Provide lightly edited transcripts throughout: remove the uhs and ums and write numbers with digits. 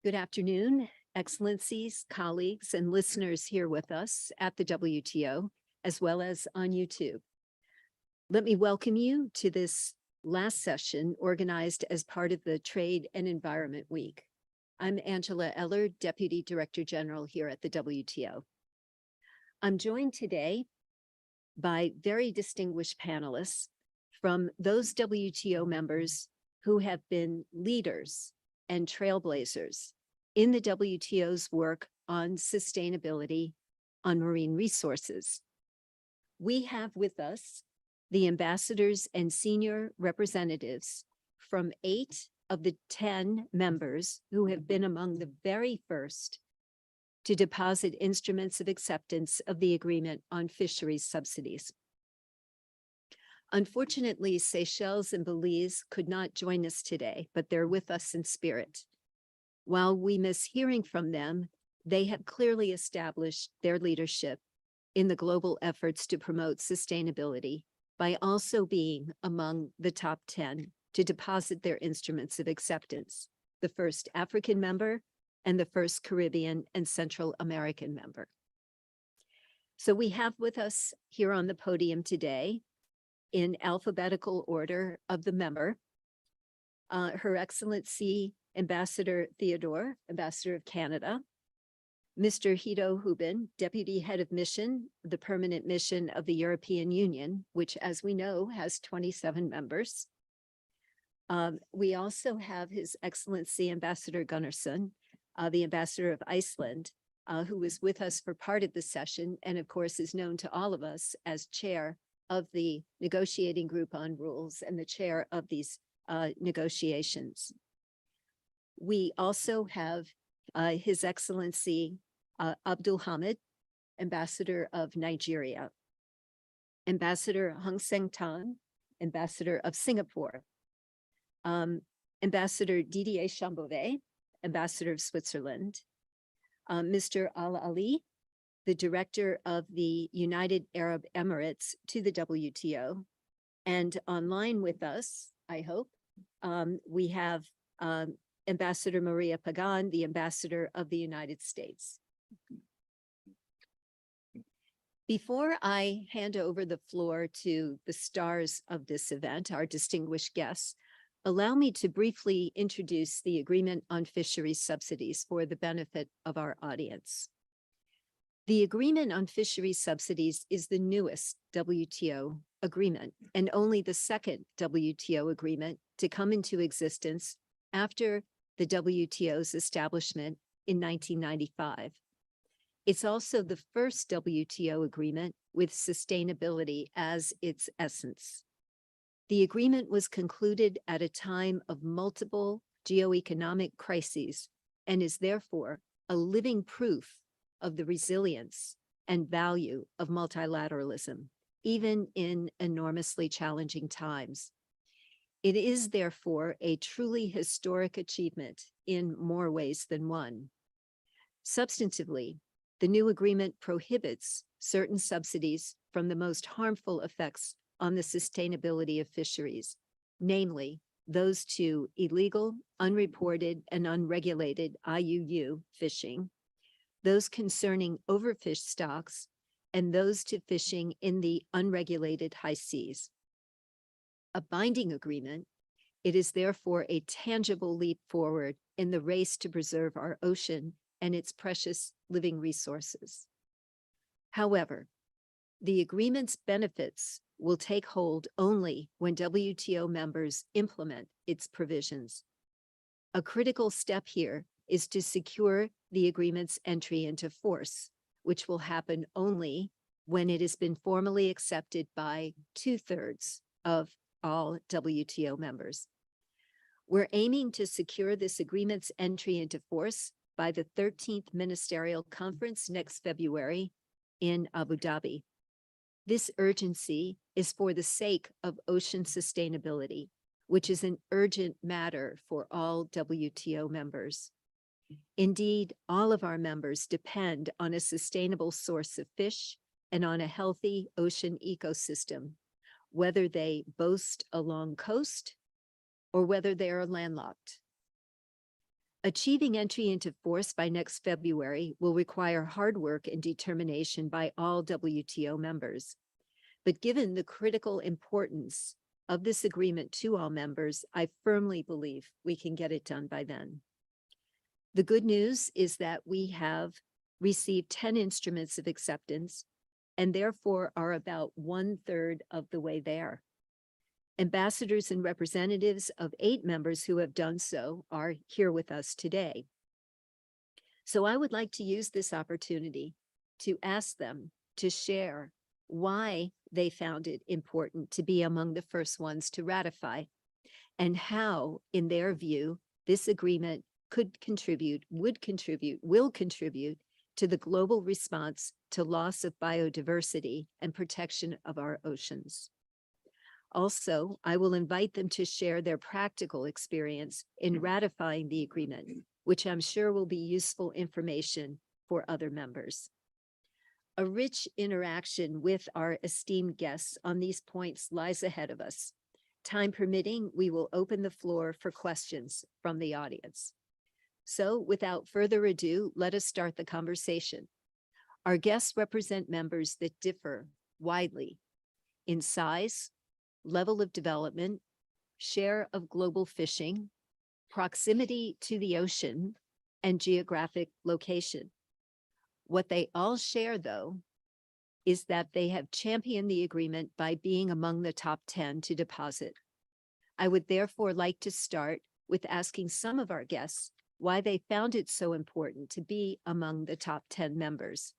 Good afternoon, Excellencies, colleagues, and listeners here with us at the WTO, as well as on YouTube. Let me welcome you to this last session organized as part of the Trade and Environment Week. I'm Angela Eller, Deputy Director General here at the WTO. I'm joined today by very distinguished panelists from those WTO members who have been leaders and trailblazers in the WTO's work on sustainability on marine resources. We have with us the ambassadors and senior representatives from 8 of the 10 members who have been among the very first to deposit instruments of acceptance of the agreement on fisheries subsidies. Unfortunately, Seychelles and Belize could not join us today, but they're with us in spirit. While we miss hearing from them, they have clearly established their leadership in the global efforts to promote sustainability by also being among the top 10 to deposit their instruments of acceptance, the first African member and the first Caribbean and Central American member. So we have with us here on the podium today, in alphabetical order of the member, Her Excellency Ambassador Theodore, Ambassador of Canada, Mr. Guido Hubin, Deputy Head of Mission, the Permanent Mission of the European Union, which, as we know, has 27 members. We also have His Excellency Ambassador Gunnarsson, the Ambassador of Iceland, who was with us for part of the session, and of course is known to all of us as chair of the negotiating group on rules and the chair of these negotiations. We also have His Excellency Abdul Hamid, Ambassador of Nigeria, Ambassador Hung Seng Tan, Ambassador of Singapore, Ambassador Didier Chambouvet, Ambassador of Switzerland, Mr. Al Ali, the Director of the United Arab Emirates to the WTO, and online with us, I hope, we have Ambassador Maria Pagan, the Ambassador of the United States. Before I hand over the floor to the stars of this event, our distinguished guests, allow me to briefly introduce the Agreement on Fisheries Subsidies for the benefit of our audience. The Agreement on Fisheries Subsidies is the newest WTO agreement and only the second WTO agreement to come into existence after the WTO's establishment in 1995. It's also the first WTO agreement with sustainability as its essence. The agreement was concluded at a time of multiple geoeconomic crises and is therefore a living proof of the resilience and value of multilateralism, even in enormously challenging times. It is therefore a truly historic achievement in more ways than one. Substantively, the new agreement prohibits certain subsidies from the most harmful effects on the sustainability of fisheries, namely those to illegal, unreported, and unregulated IUU fishing, those concerning overfished stocks, and those to fishing in the unregulated high seas. A binding agreement, it is therefore a tangible leap forward in the race to preserve our ocean and its precious living resources. However, the agreement's benefits will take hold only when WTO members implement its provisions. A critical step here is to secure the agreement's entry into force, which will happen only when it has been formally accepted by 2/3 of all WTO members. We're aiming to secure this agreement's entry into force by the 13th Ministerial Conference next February in Abu Dhabi. This urgency is for the sake of ocean sustainability, which is an urgent matter for all WTO members. Indeed, all of our members depend on a sustainable source of fish and on a healthy ocean ecosystem, whether they boast a long coast or whether they are landlocked. Achieving entry into force by next February will require hard work and determination by all WTO members. But given the critical importance of this agreement to all members, I firmly believe we can get it done by then. The good news is that we have received 10 instruments of acceptance and therefore are about 1/3 of the way there. Ambassadors and representatives of 8 members who have done so are here with us today. So I would like to use this opportunity to ask them to share why they found it important to be among the first ones to ratify, and how, in their view, this agreement could contribute, will contribute to the global response to loss of biodiversity and protection of our oceans. Also, I will invite them to share their practical experience in ratifying the agreement, which I'm sure will be useful information for other members. A rich interaction with our esteemed guests on these points lies ahead of us. Time permitting, we will open the floor for questions from the audience. So without further ado, let us start the conversation. Our guests represent members that differ widely in size, level of development, share of global fishing, proximity to the ocean, and geographic location. What they all share, though, is that they have championed the agreement by being among the top 10 to deposit. I would therefore like to start with asking some of our guests why they found it so important to be among the top 10 members.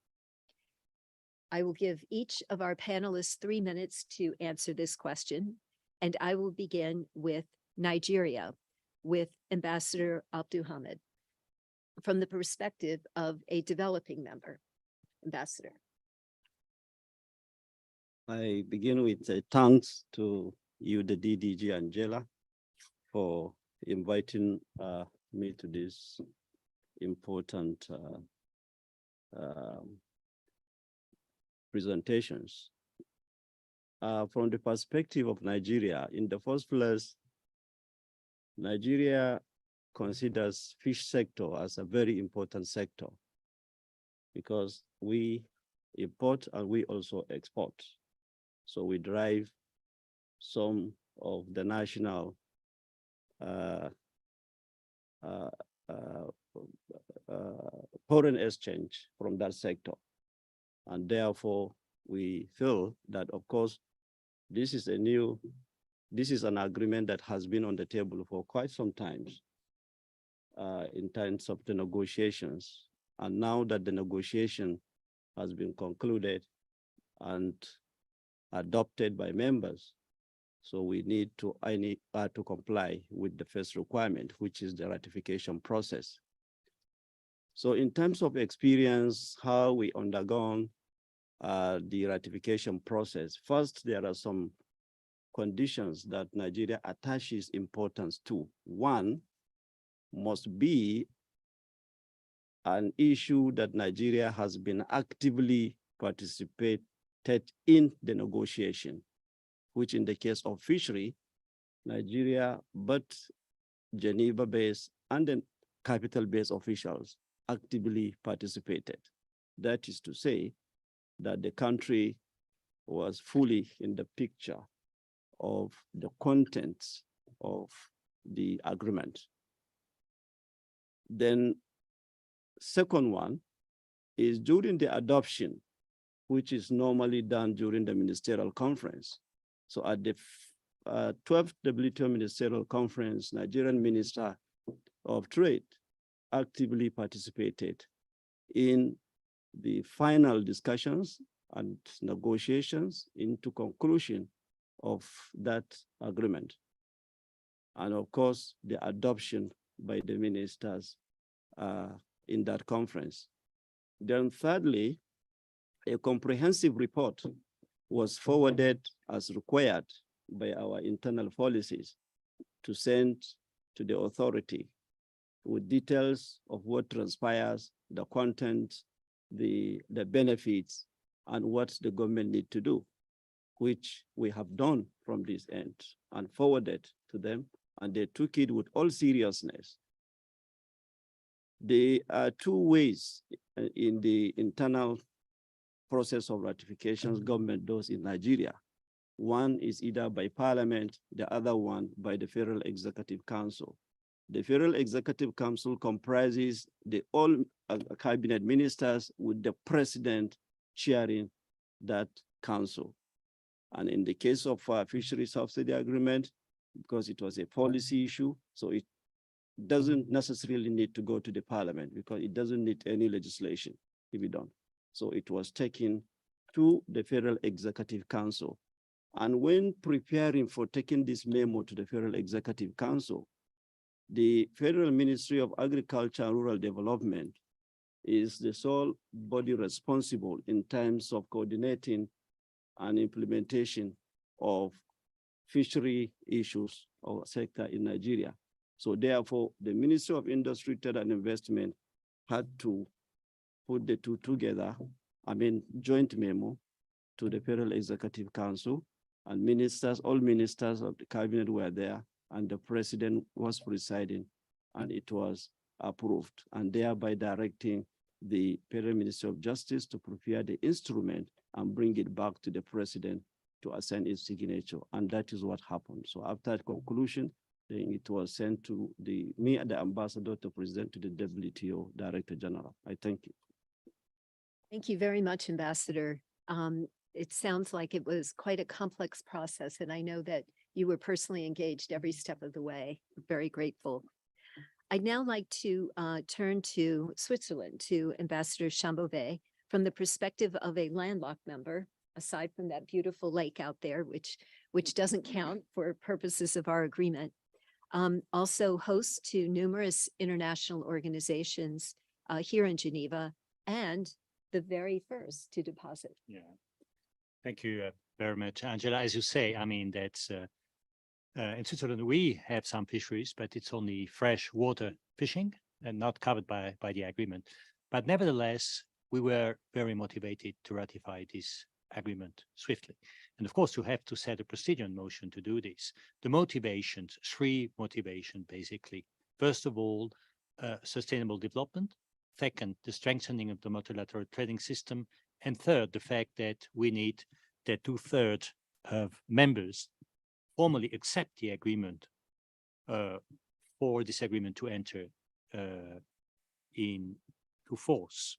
I will give each of our panelists 3 minutes to answer this question, and I will begin with Nigeria, with Ambassador Abdulhamid, from the perspective of a developing member. Ambassador. I begin with thanks to you, the DDG Angela, for inviting me to this important presentations. From the perspective of Nigeria, in the first place, Nigeria considers fish sector as a very important sector because we import and we also export. So we drive some of the national foreign exchange from that sector. And therefore, we feel that, of course, this is an agreement that has been on the table for quite some time in terms of the negotiations. And now that the negotiation has been concluded and adopted by members, so we need to comply with the first requirement, which is the ratification process. So in terms of experience, how we undergone the ratification process, first, there are some conditions that Nigeria attaches importance to. One must be an issue that Nigeria has been actively participated in the negotiation, which in the case of fishery, Nigeria, but Geneva-based and then capital-based officials actively participated. That is to say that the country was fully in the picture of the contents of the agreement. Then second one is during the adoption, which is normally done during the ministerial conference. So at the 12th WTO ministerial conference, Nigerian Minister of Trade actively participated in the final discussions and negotiations into conclusion of that agreement. And of course, the adoption by the ministers in that conference. Then thirdly, a comprehensive report was forwarded as required by our internal policies to send to the authority with details of what transpires, the content, the benefits, and what the government need to do, which we have done from this end and forwarded to them, and they took it with all seriousness. There are two ways in the internal process of ratifications government does in Nigeria. One is either by parliament, the other one by the Federal Executive Council. The Federal Executive Council comprises the all cabinet ministers with the president chairing that council. And in the case of fishery subsidy agreement, because it was a policy issue, so it doesn't necessarily need to go to the parliament because it doesn't need any legislation to be done. So it was taken to the Federal Executive Council. And when preparing for taking this memo to the Federal Executive Council, the Federal Ministry of Agriculture and Rural Development is the sole body responsible in terms of coordinating and implementation of fishery issues or sector in Nigeria. So therefore, the Ministry of Industry, Trade and Investment had to put the two together, joint memo to the Federal Executive Council, and ministers, all ministers of the cabinet were there, and the president was presiding, and it was approved, and thereby directing the Federal Ministry of Justice to prepare the instrument and bring it back to the president to assign its signature, and that is what happened. So after conclusion, then it was sent to me and the ambassador to present to the WTO Director General. I thank you. Thank you very much, Ambassador. It sounds like it was quite a complex process, and I know that you were personally engaged every step of the way. Very grateful. I'd now like to turn to Switzerland, to Ambassador Chambouvet, from the perspective of a landlocked member, aside from that beautiful lake out there, which doesn't count for purposes of our agreement. Also host to numerous international organizations here in Geneva, and the very first to deposit. Yeah, thank you very much, Angela. As you say, that's in Switzerland, we have some fisheries, but it's only fresh water fishing and not covered by the agreement. But nevertheless, we were very motivated to ratify this agreement swiftly. And of course, you have to set a procedure in motion to do this. The motivations, three motivations, basically. First of all, sustainable development. Second, the strengthening of the multilateral trading system. And third, the fact that we need that 2/3 of members formally accept the agreement for this agreement to enter into force.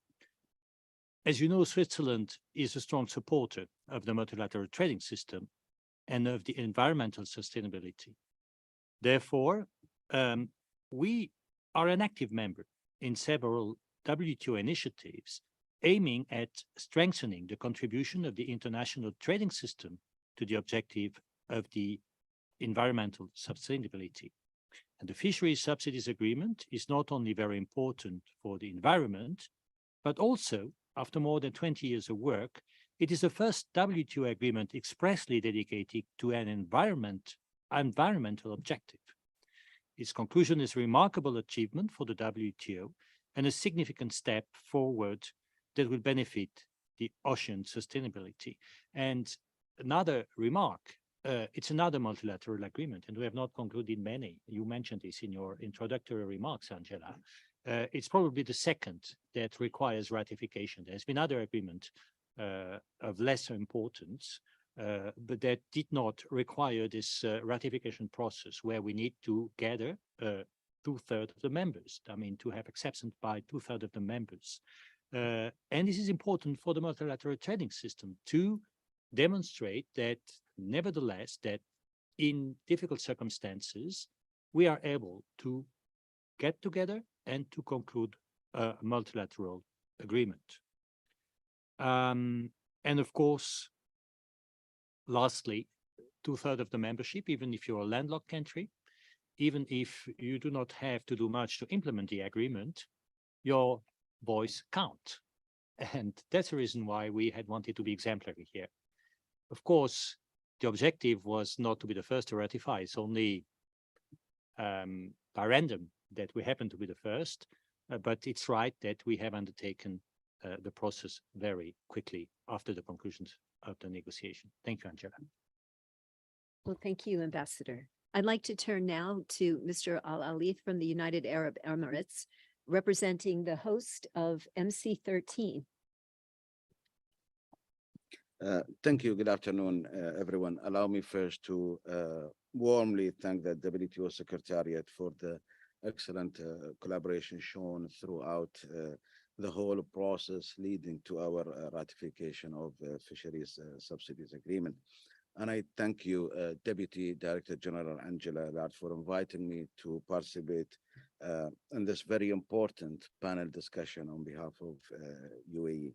As you know, Switzerland is a strong supporter of the multilateral trading system and of the environmental sustainability. Therefore, we are an active member in several WTO initiatives aiming at strengthening the contribution of the international trading system to the objective of the environmental sustainability. And the fisheries subsidies agreement is not only very important for the environment, but also, after more than 20 years of work, it is the first WTO agreement expressly dedicated to an environmental objective. Its conclusion is a remarkable achievement for the WTO and a significant step forward that will benefit the ocean sustainability. And another remark, it's another multilateral agreement, and we have not concluded many. You mentioned this in your introductory remarks, Angela. It's probably the second that requires ratification. There's been other agreement of lesser importance, but that did not require this ratification process where we need to gather 2/3 of the members. To have acceptance by 2/3 of the members. And this is important for the multilateral trading system to demonstrate that, nevertheless, that in difficult circumstances, we are able to get together and to conclude a multilateral agreement. And of course, lastly, 2/3 of the membership, even if you're a landlocked country, even if you do not have to do much to implement the agreement, your voice count. And that's the reason why we had wanted to be exemplary here. Of course, the objective was not to be the first to ratify. It's only by random that we happen to be the first, but it's right that we have undertaken the process very quickly after the conclusions of the negotiation. Thank you, Angela. Well, thank you, Ambassador. I'd like to turn now to Mr. Al Alif from the United Arab Emirates representing the host of MC13. Thank you. Good afternoon, everyone. Allow me first to warmly thank the WTO Secretariat for the excellent collaboration shown throughout the whole process leading to our ratification of the Fisheries Subsidies Agreement. And I thank you, Deputy Director General Angela Ladd, for inviting me to participate in this very important panel discussion on behalf of UAE.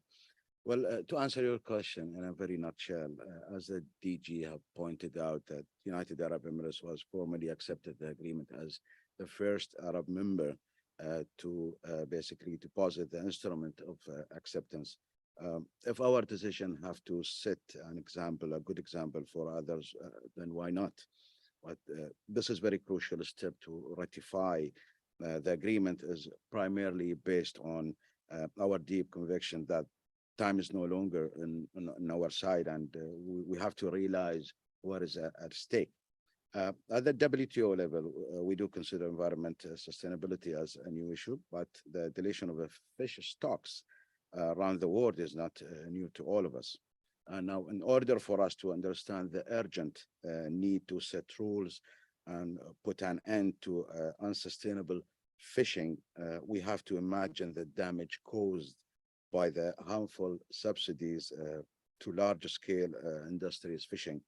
Well, to answer your question in a very nutshell, as the DG have pointed out, that United Arab Emirates was formally accepted the agreement as the first Arab member to basically deposit the instrument of acceptance. If our decision have to set an example, a good example for others, then why not? But this is very crucial step to ratify the agreement is primarily based on our deep conviction that time is no longer on our side, and we have to realize what is at stake. At the WTO level, we do consider environmental sustainability as a new issue, but the deletion of the fish stocks around the world is not new to all of us. Now, in order for us to understand the urgent need to set rules and put an end to unsustainable fishing, we have to imagine the damage caused by the harmful subsidies to large-scale industries fishing.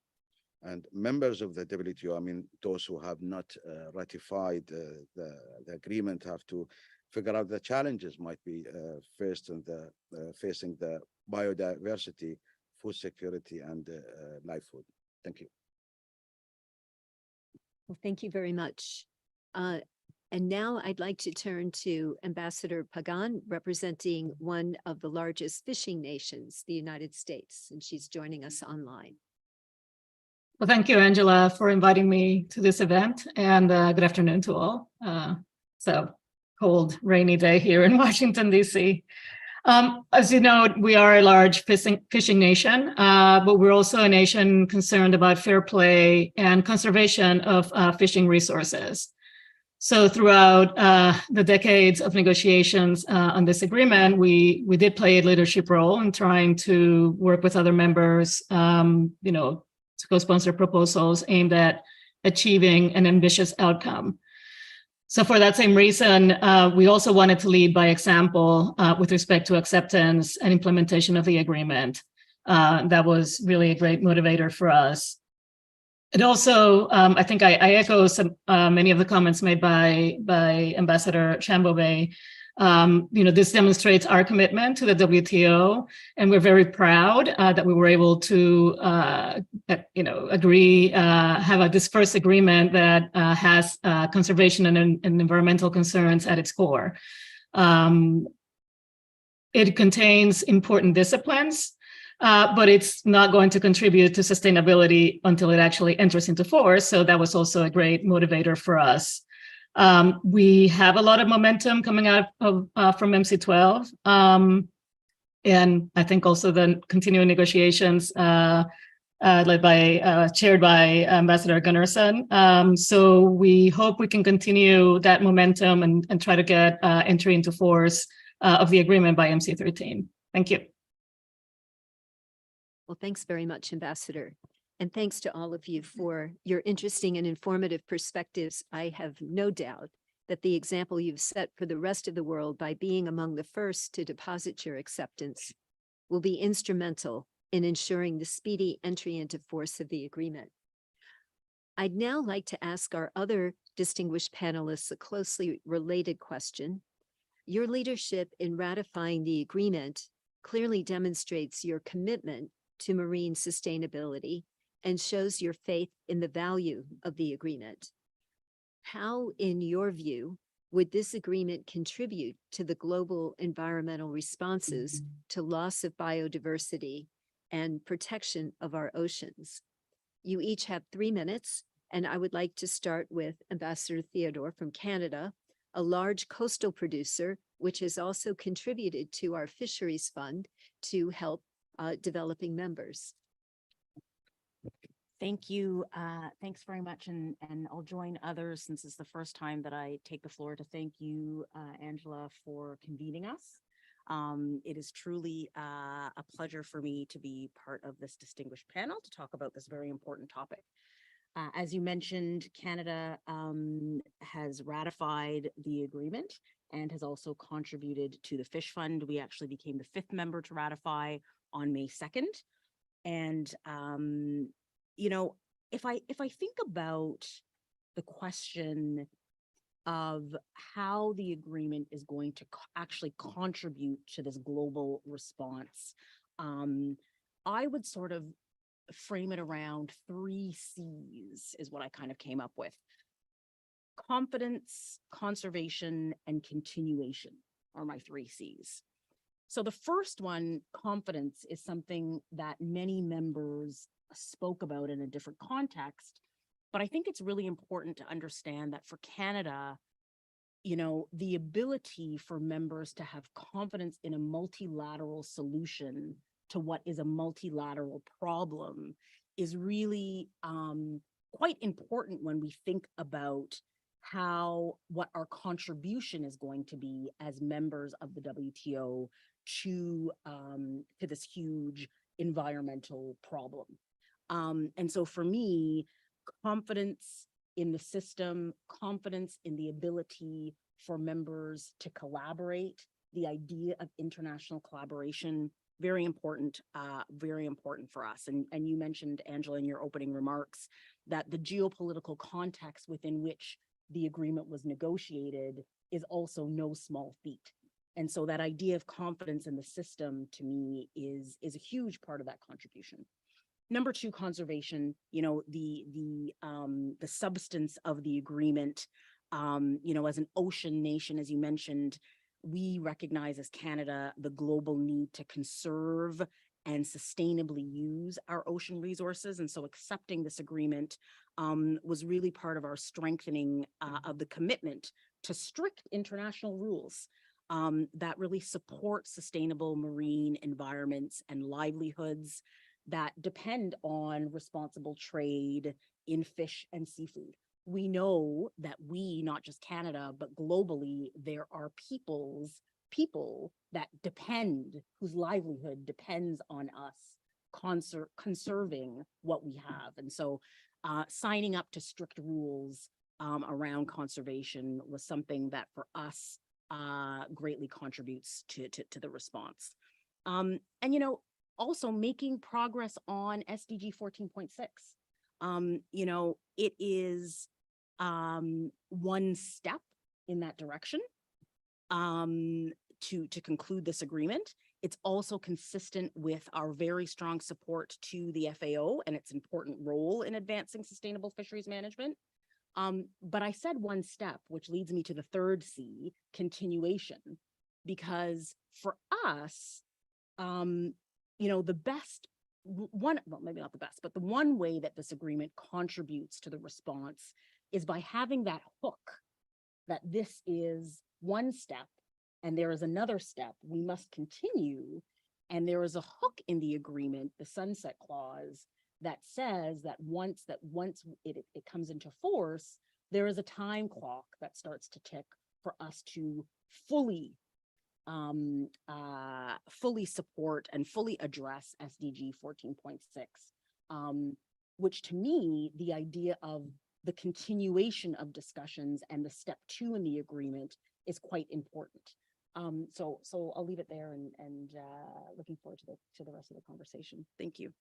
And members of the WTO, I mean, those who have not ratified the agreement, have to figure out the challenges might be facing the biodiversity, food security, and livelihood. Thank you. Well, thank you very much. And now I'd like to turn to Ambassador Pagan, representing one of the largest fishing nations, the United States, and she's joining us online. Well, thank you, Angela, for inviting me to this event, and good afternoon to all. So cold, rainy day here in Washington, D.C. As you know, we are a large fishing nation, but we're also a nation concerned about fair play and conservation of fishing resources. So throughout the decades of negotiations on this agreement, we did play a leadership role in trying to work with other members, to co-sponsor proposals aimed at achieving an ambitious outcome. So for that same reason, we also wanted to lead by example with respect to acceptance and implementation of the agreement. That was really a great motivator for us. And also, I think I echo many of the comments made by Ambassador Chambouvet. This demonstrates our commitment to the WTO, and we're very proud that we were able to, agree, have this first agreement that has conservation and environmental concerns at its core. It contains important disciplines, but it's not going to contribute to sustainability until it actually enters into force. So that was also a great motivator for us. We have a lot of momentum coming out of from MC12, and I think also the continuing negotiations chaired by Ambassador Gunnarsson. So we hope we can continue that momentum and try to get entry into force of the agreement by MC13. Thank you. Well, thanks very much, Ambassador. And thanks to all of you for your interesting and informative perspectives. I have no doubt that the example you've set for the rest of the world by being among the first to deposit your acceptance will be instrumental in ensuring the speedy entry into force of the agreement. I'd now like to ask our other distinguished panelists a closely related question. Your leadership in ratifying the agreement clearly demonstrates your commitment to marine sustainability and shows your faith in the value of the agreement. How, in your view, would this agreement contribute to the global environmental responses to loss of biodiversity and protection of our oceans? You each have 3 minutes, and I would like to start with Ambassador Theodore from Canada, a large coastal producer, which has also contributed to our fisheries fund to help developing members. Thank you. Thanks very much. And I'll join others since it's the first time that I take the floor to thank you, Angela, for convening us. It is truly a pleasure for me to be part of this distinguished panel to talk about this very important topic. As you mentioned, Canada has ratified the agreement and has also contributed to the Fish Fund. We actually became the 5th member to ratify on May 2nd. And you know, if I think about the question of how the agreement is going to actually contribute to this global response, I would sort of frame it around 3 C's is what I kind of came up with. Confidence, conservation, and continuation are my 3 C's. So the first one, confidence, is something that many members spoke about in a different context, but I think it's really important to understand that for Canada, you know, the ability for members to have confidence in a multilateral solution to what is a multilateral problem is really quite important when we think about what our contribution is going to be as members of the WTO to this huge environmental problem. And so for me, confidence in the system, confidence in the ability for members to collaborate, the idea of international collaboration, very important for us. And you mentioned, Angela, in your opening remarks, that the geopolitical context within which the agreement was negotiated is also no small feat. And so that idea of confidence in the system, to me, is a huge part of that contribution. Number 2, conservation, you know, the substance of the agreement, you know, as an ocean nation, as you mentioned, we recognize as Canada the global need to conserve and sustainably use our ocean resources. And so accepting this agreement was really part of our strengthening of the commitment to strict international rules that really support sustainable marine environments and livelihoods that depend on responsible trade in fish and seafood. We know that we, not just Canada, but globally, there are people that depend, whose livelihood depends on us conserving what we have. And so signing up to strict rules around conservation was something that for us greatly contributes to the response. And, you know, also making progress on SDG 14.6. You know, it is one step in that direction to conclude this agreement. It's also consistent with our very strong support to the FAO and its important role in advancing sustainable fisheries management. But I said one step, which leads me to the 3rd C, continuation, because for us, you know, the best one, well, maybe not the best, but the one way that this agreement contributes to the response is by having that hook that this is one step and there is another step we must continue. And there is a hook in the agreement, the sunset clause, that says that once it comes into force, there is a time clock that starts to tick for us to fully support and fully address SDG 14.6, which to me, the idea of the continuation of discussions and the step 2 in the agreement is quite important. So I'll leave it there and looking forward to the rest of the conversation. Thank you.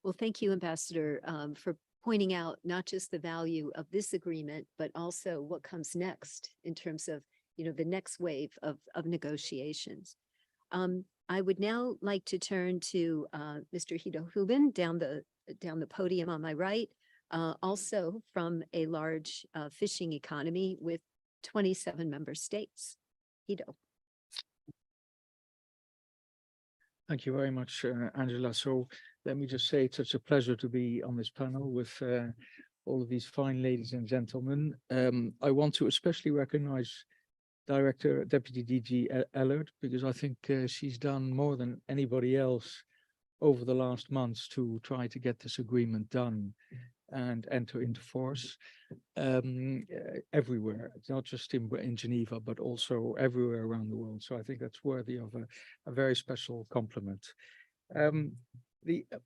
Well, thank you, Ambassador, for pointing out not just the value of this agreement, but also what comes next in terms of, you know, the next wave of negotiations. I would now like to turn to Mr. Hito Hubin down the podium on my right, also from a large fishing economy with 27 member states. Hito. Thank you very much, Angela. So let me just say it's such a pleasure to be on this panel with all of these fine ladies and gentlemen. I want to especially recognize Deputy DG Ellard, because I think she's done more than anybody else over the last months to try to get this agreement done and enter into force everywhere. It's not just in Geneva, but also everywhere around the world. So I think that's worthy of a very special compliment.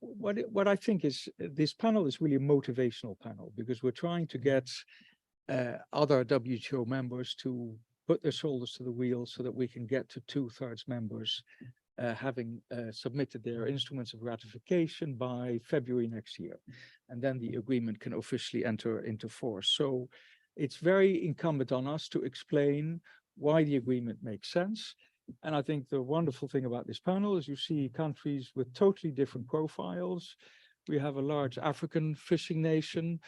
What I think is this panel is really a motivational panel because we're trying to get other WTO members to put their shoulders to the wheel so that we can get to 2/3 members having submitted their instruments of ratification by February next year. And then the agreement can officially enter into force. So it's very incumbent on us to explain why the agreement makes sense. And I think the wonderful thing about this panel is you see countries with totally different profiles. We have a large African fishing nation.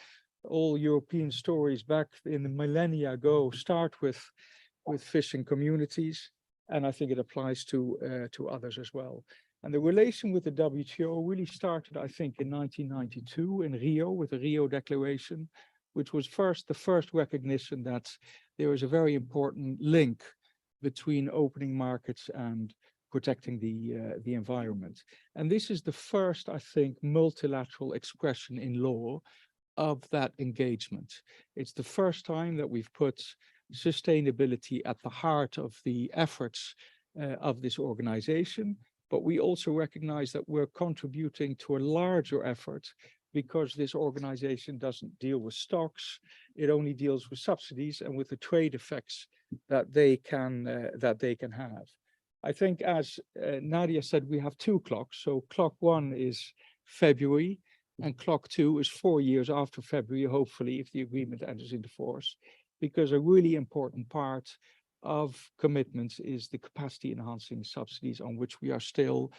All European stories back in the millennia ago start with fishing communities. And I think it applies to others as well. And the relation with the WTO really started, I think, in 1992 in Rio with the Rio Declaration, which was the first recognition that there is a very important link between opening markets and protecting the environment. And this is the first, I think, multilateral expression in law of that engagement. It's the first time that we've put sustainability at the heart of the efforts of this organization, but we also recognize that we're contributing to a larger effort because this organization doesn't deal with stocks, it only deals with subsidies and with the trade effects that they can have. I think, as Nadia said, we have 2 clocks. So clock 1 is February, and clock 2 is 4 years after February, hopefully, if the agreement enters into force. Because a really important part of commitments is the capacity enhancing subsidies on which we still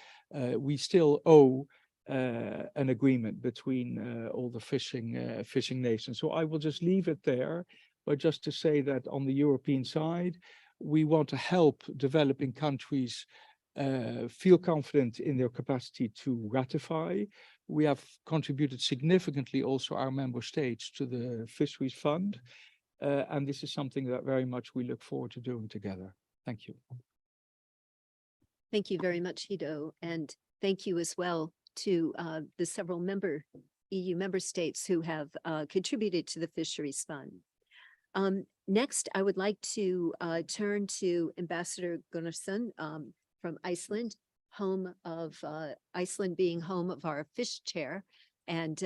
owe an agreement between all the fishing nations. So I will just leave it there, but just to say that on the European side, we want to help developing countries feel confident in their capacity to ratify. We have contributed significantly also our member states to the Fisheries Fund. And this is something that very much we look forward to doing together. Thank you. Thank you very much, Guido, and thank you as well to the several EU member states who have contributed to the Fisheries Fund. Next, I would like to turn to Ambassador Gunnarsson from Iceland, Iceland being home of our fish chair, and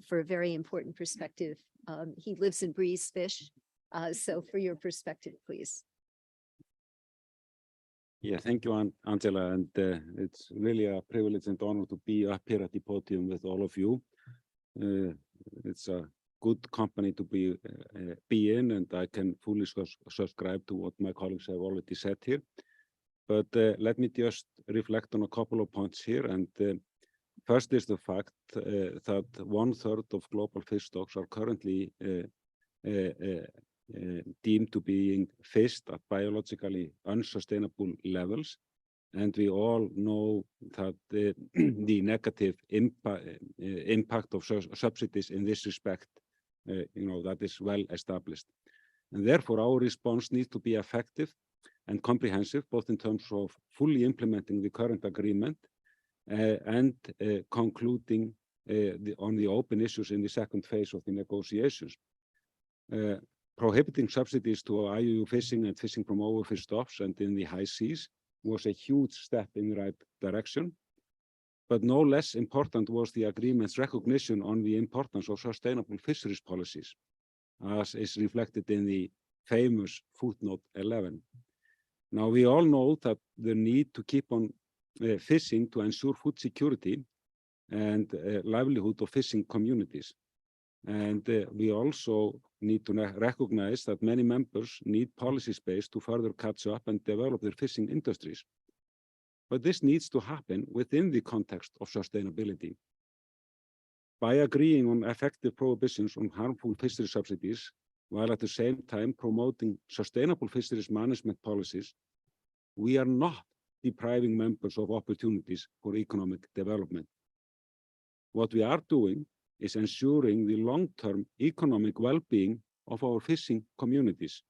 for a very important perspective. He lives and breathes fish. So for your perspective, please. Yeah, thank you, Angela. And it's really a privilege and honor to be up here at the podium with all of you. It's a good company to be in, and I can fully subscribe to what my colleagues have already said here. But let me just reflect on a couple of points here. And first is the fact that 1/3 of global fish stocks are currently deemed to being fished at biologically unsustainable levels. And we all know that the negative impact of subsidies in this respect, that is well established. And therefore, our response needs to be effective and comprehensive, both in terms of fully implementing the current agreement and concluding on the open issues in the second phase of the negotiations. Prohibiting subsidies to IUU fishing and fishing from overfished stocks and in the high seas was a huge step in the right direction. But no less important was the agreement's recognition on the importance of sustainable fisheries policies, as is reflected in the famous footnote 11. Now, we all know that the need to keep on fishing to ensure food security and livelihood of fishing communities. And we also need to recognize that many members need policy space to further catch up and develop their fishing industries. But this needs to happen within the context of sustainability. By agreeing on effective prohibitions on harmful fisheries subsidies, while at the same time promoting sustainable fisheries management policies, we are not depriving members of opportunities for economic development. What we are doing is ensuring the long-term economic well-being of our fishing communities.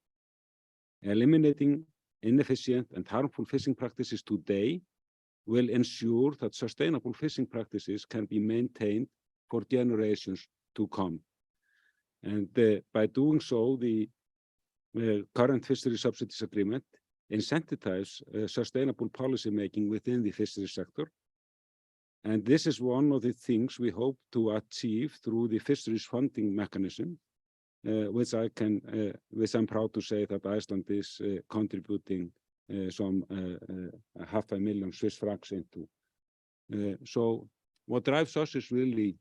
Eliminating inefficient and harmful fishing practices today will ensure that sustainable fishing practices can be maintained for generations to come. And by doing so, the current fishery subsidies agreement incentivize sustainable policy making within the fishery sector. And this is one of the things we hope to achieve through the fisheries funding mechanism, which I'm proud to say that Iceland is contributing some 500,000 Swiss francs into. So what drives us is really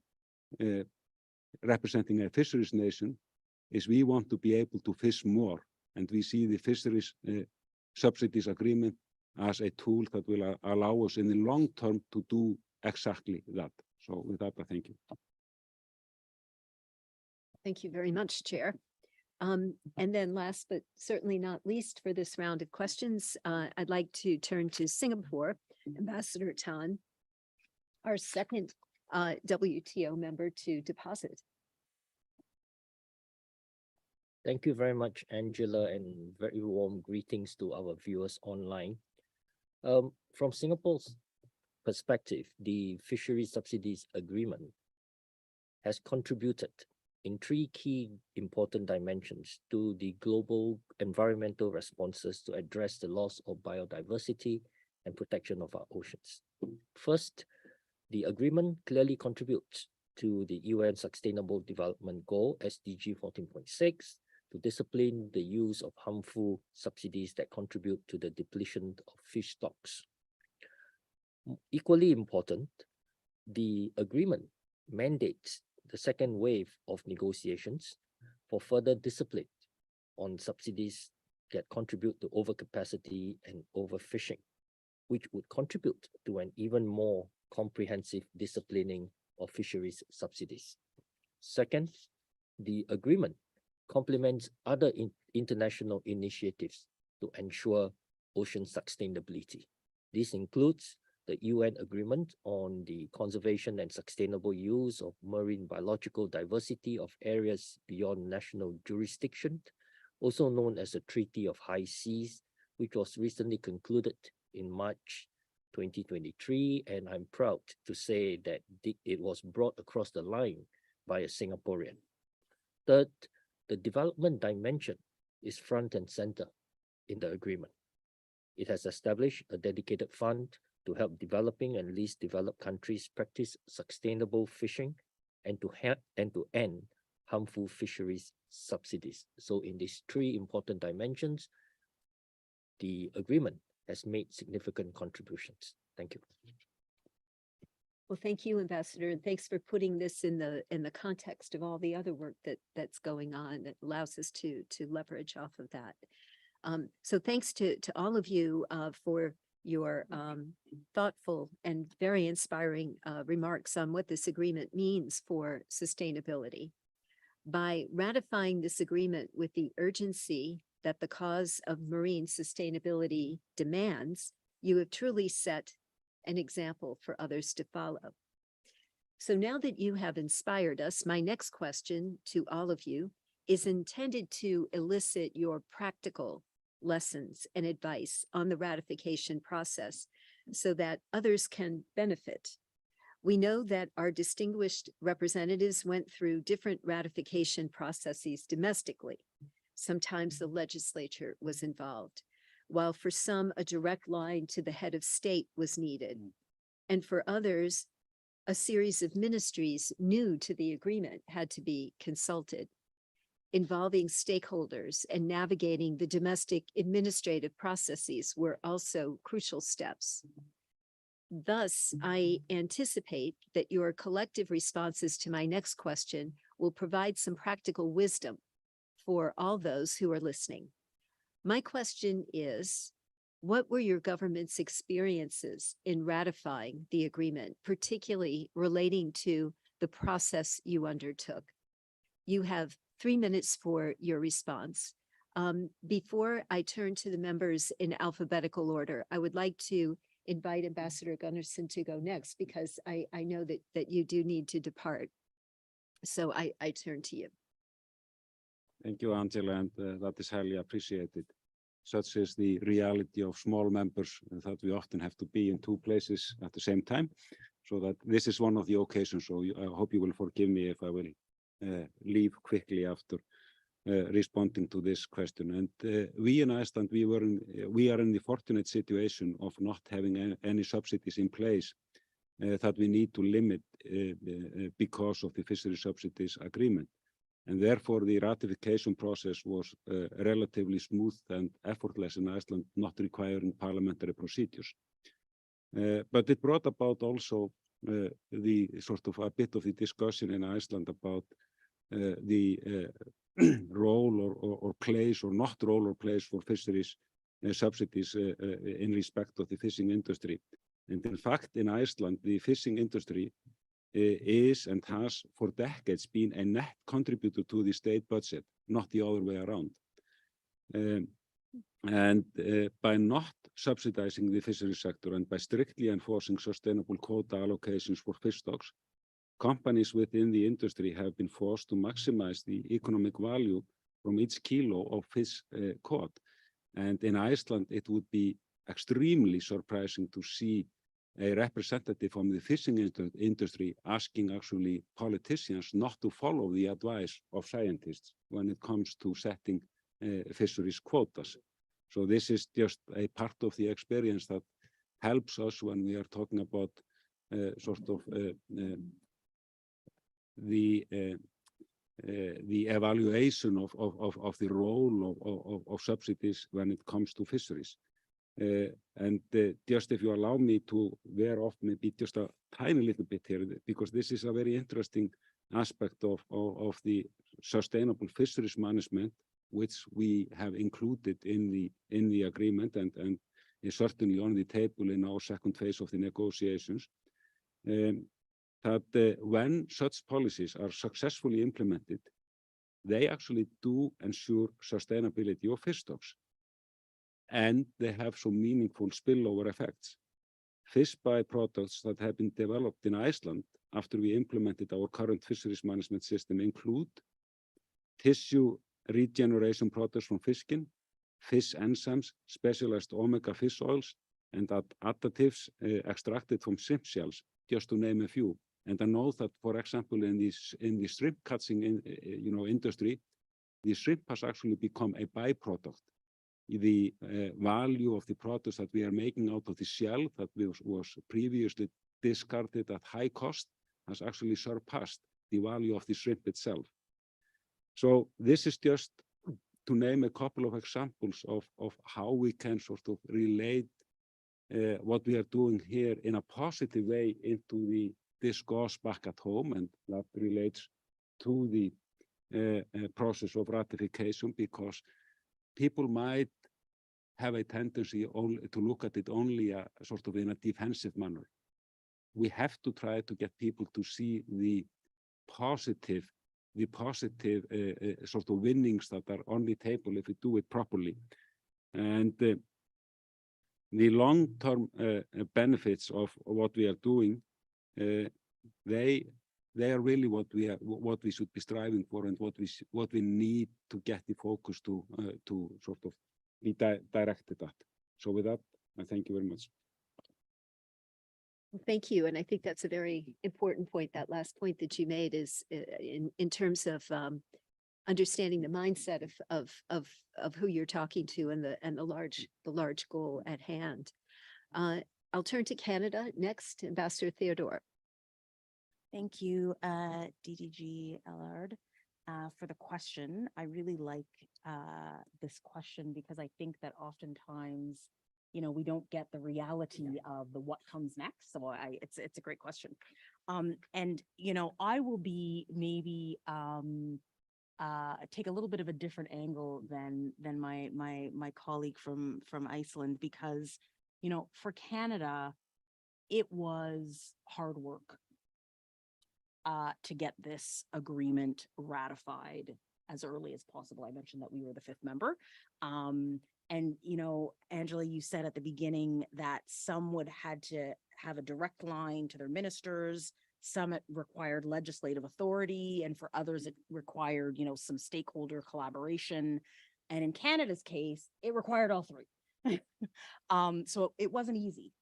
representing a fisheries nation is we want to be able to fish more, and we see the fisheries subsidies agreement as a tool that will allow us in the long term to do exactly that. So with that, I thank you. Thank you very much, Chair. And then last but certainly not least for this round of questions, I'd like to turn to Singapore, Ambassador Tan, our second WTO member to deposit. Thank you very much, Angela, and very warm greetings to our viewers online. From Singapore's perspective, the Fishery Subsidies Agreement has contributed in three key important dimensions to the global environmental responses to address the loss of biodiversity and protection of our oceans. First, the agreement clearly contributes to the UN Sustainable Development Goal, SDG 14.6, to discipline the use of harmful subsidies that contribute to the depletion of fish stocks. Equally important, the agreement mandates the second wave of negotiations for further discipline on subsidies that contribute to overcapacity and overfishing, which would contribute to an even more comprehensive disciplining of fisheries subsidies. Second, the agreement complements other international initiatives to ensure ocean sustainability. This includes the UN Agreement on the Conservation and Sustainable Use of Marine Biological Diversity of Areas Beyond National Jurisdiction, also known as the Treaty of High Seas, which was recently concluded in March 2023, and I'm proud to say that it was brought across the line by a Singaporean. Third, the development dimension is front and center in the agreement. It has established a dedicated fund to help developing and least developed countries practice sustainable fishing and to end harmful fisheries subsidies. So in these three important dimensions, the agreement has made significant contributions. Thank you. Well, thank you, Ambassador, and thanks for putting this in the context of all the other work that's going on that allows us to leverage off of that. So thanks to all of you for your thoughtful and very inspiring remarks on what this agreement means for sustainability. By ratifying this agreement with the urgency that the cause of marine sustainability demands, you have truly set an example for others to follow. So now that you have inspired us, my next question to all of you is intended to elicit your practical lessons and advice on the ratification process so that others can benefit. We know that our distinguished representatives went through different ratification processes domestically. Sometimes the legislature was involved, while for some a direct line to the head of state was needed. And for others, a series of ministries new to the agreement had to be consulted. Involving stakeholders and navigating the domestic administrative processes were also crucial steps. Thus, I anticipate that your collective responses to my next question will provide some practical wisdom for all those who are listening. My question is, what were your government's experiences in ratifying the agreement, particularly relating to the process you undertook? You have 3 minutes for your response. Before I turn to the members in alphabetical order, I would like to invite Ambassador Gunnarsson to go next because I know that you do need to depart. So I turn to you. Thank you, Angela, and that is highly appreciated. such as the reality of small members that we often have to be in two places at the same time. So that this is one of the occasions. So I hope you will forgive me if I will leave quickly after responding to this question. And we in Iceland, we are in the fortunate situation of not having any subsidies in place that we need to limit because of the fishery subsidies agreement. And therefore, the ratification process was relatively smooth and effortless in Iceland, not requiring parliamentary procedures. But it brought about also the sort of a bit of the discussion in Iceland about the role or place or not role or place for fisheries subsidies in respect of the fishing industry. And in fact, in Iceland, the fishing industry is and has for decades been a net contributor to the state budget, not the other way around. By not subsidizing the fishery sector and by strictly enforcing sustainable quota allocations for fish stocks, companies within the industry have been forced to maximize the economic value from each kilo of fish caught. And in Iceland, it would be extremely surprising to see a representative from the fishing industry asking actually politicians not to follow the advice of scientists when it comes to setting fisheries quotas. So this is just a part of the experience that helps us when we are talking about the evaluation of the role of subsidies when it comes to fisheries. Just if you allow me to veer off maybe just a tiny little bit here, because this is a very interesting aspect of the sustainable fisheries management, which we have included in the agreement and is certainly on the table in our second phase of the negotiations. That when such policies are successfully implemented, they actually do ensure sustainability of fish stocks. And they have some meaningful spillover effects. Fish byproducts that have been developed in Iceland after we implemented our current fisheries management system include tissue regeneration products from fish skin, fish enzymes, specialized omega fish oils, and additives extracted from shrimp shells, just to name a few. And I know that, for example, in the shrimp catching industry, the shrimp has actually become a byproduct. The value of the products that we are making out of the shell that was previously discarded at high cost has actually surpassed the value of the shrimp itself. So this is just to name a couple of examples of how we can sort of relate what we are doing here in a positive way into the discourse back at home, and that relates to the process of ratification, because people might have a tendency to look at it only sort of in a defensive manner. We have to try to get people to see the positive sort of winnings that are on the table if we do it properly. And the long-term benefits of what we are doing, they are really what we should be striving for, and what we need to get the focus to sort of be directed at. So with that, I thank you very much. Well, thank you. And I think that's a very important point. That last point that you made is in terms of understanding the mindset of who you're talking to and the large goal at hand. I'll turn to Canada next, Ambassador Theodore. Thank you, DDG Allard, for the question. I really like this question because I think that oftentimes, we don't get the reality of what comes next. So it's a great question. And I will be maybe take a little bit of a different angle than my colleague from Iceland, because for Canada, it was hard work to get this agreement ratified as early as possible. I mentioned that we were the 5th member. And, Angela, you said at the beginning that some had to have a direct line to their ministers, some it required legislative authority, and for others it required, some stakeholder collaboration. And in Canada's case, it required all three. So it wasn't easy.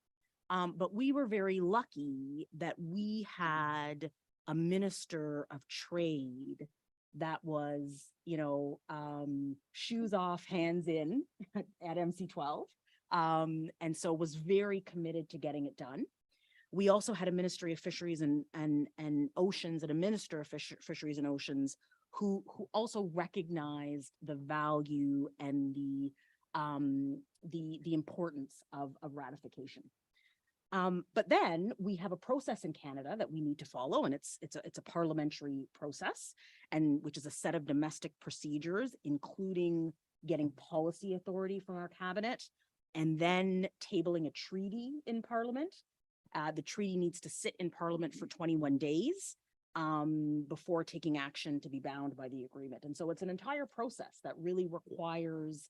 But we were very lucky that we had a minister of trade that was, shoes off, hands in at MC12. And so was very committed to getting it done. We also had a Ministry of Fisheries and Oceans and a Minister of Fisheries and Oceans who also recognized the value and the importance of ratification. But then we have a process in Canada that we need to follow, and it's a parliamentary process, and which is a set of domestic procedures, including getting policy authority from our cabinet, and then tabling a treaty in Parliament. The treaty needs to sit in Parliament for 21 days before taking action to be bound by the agreement. And so it's an entire process that really requires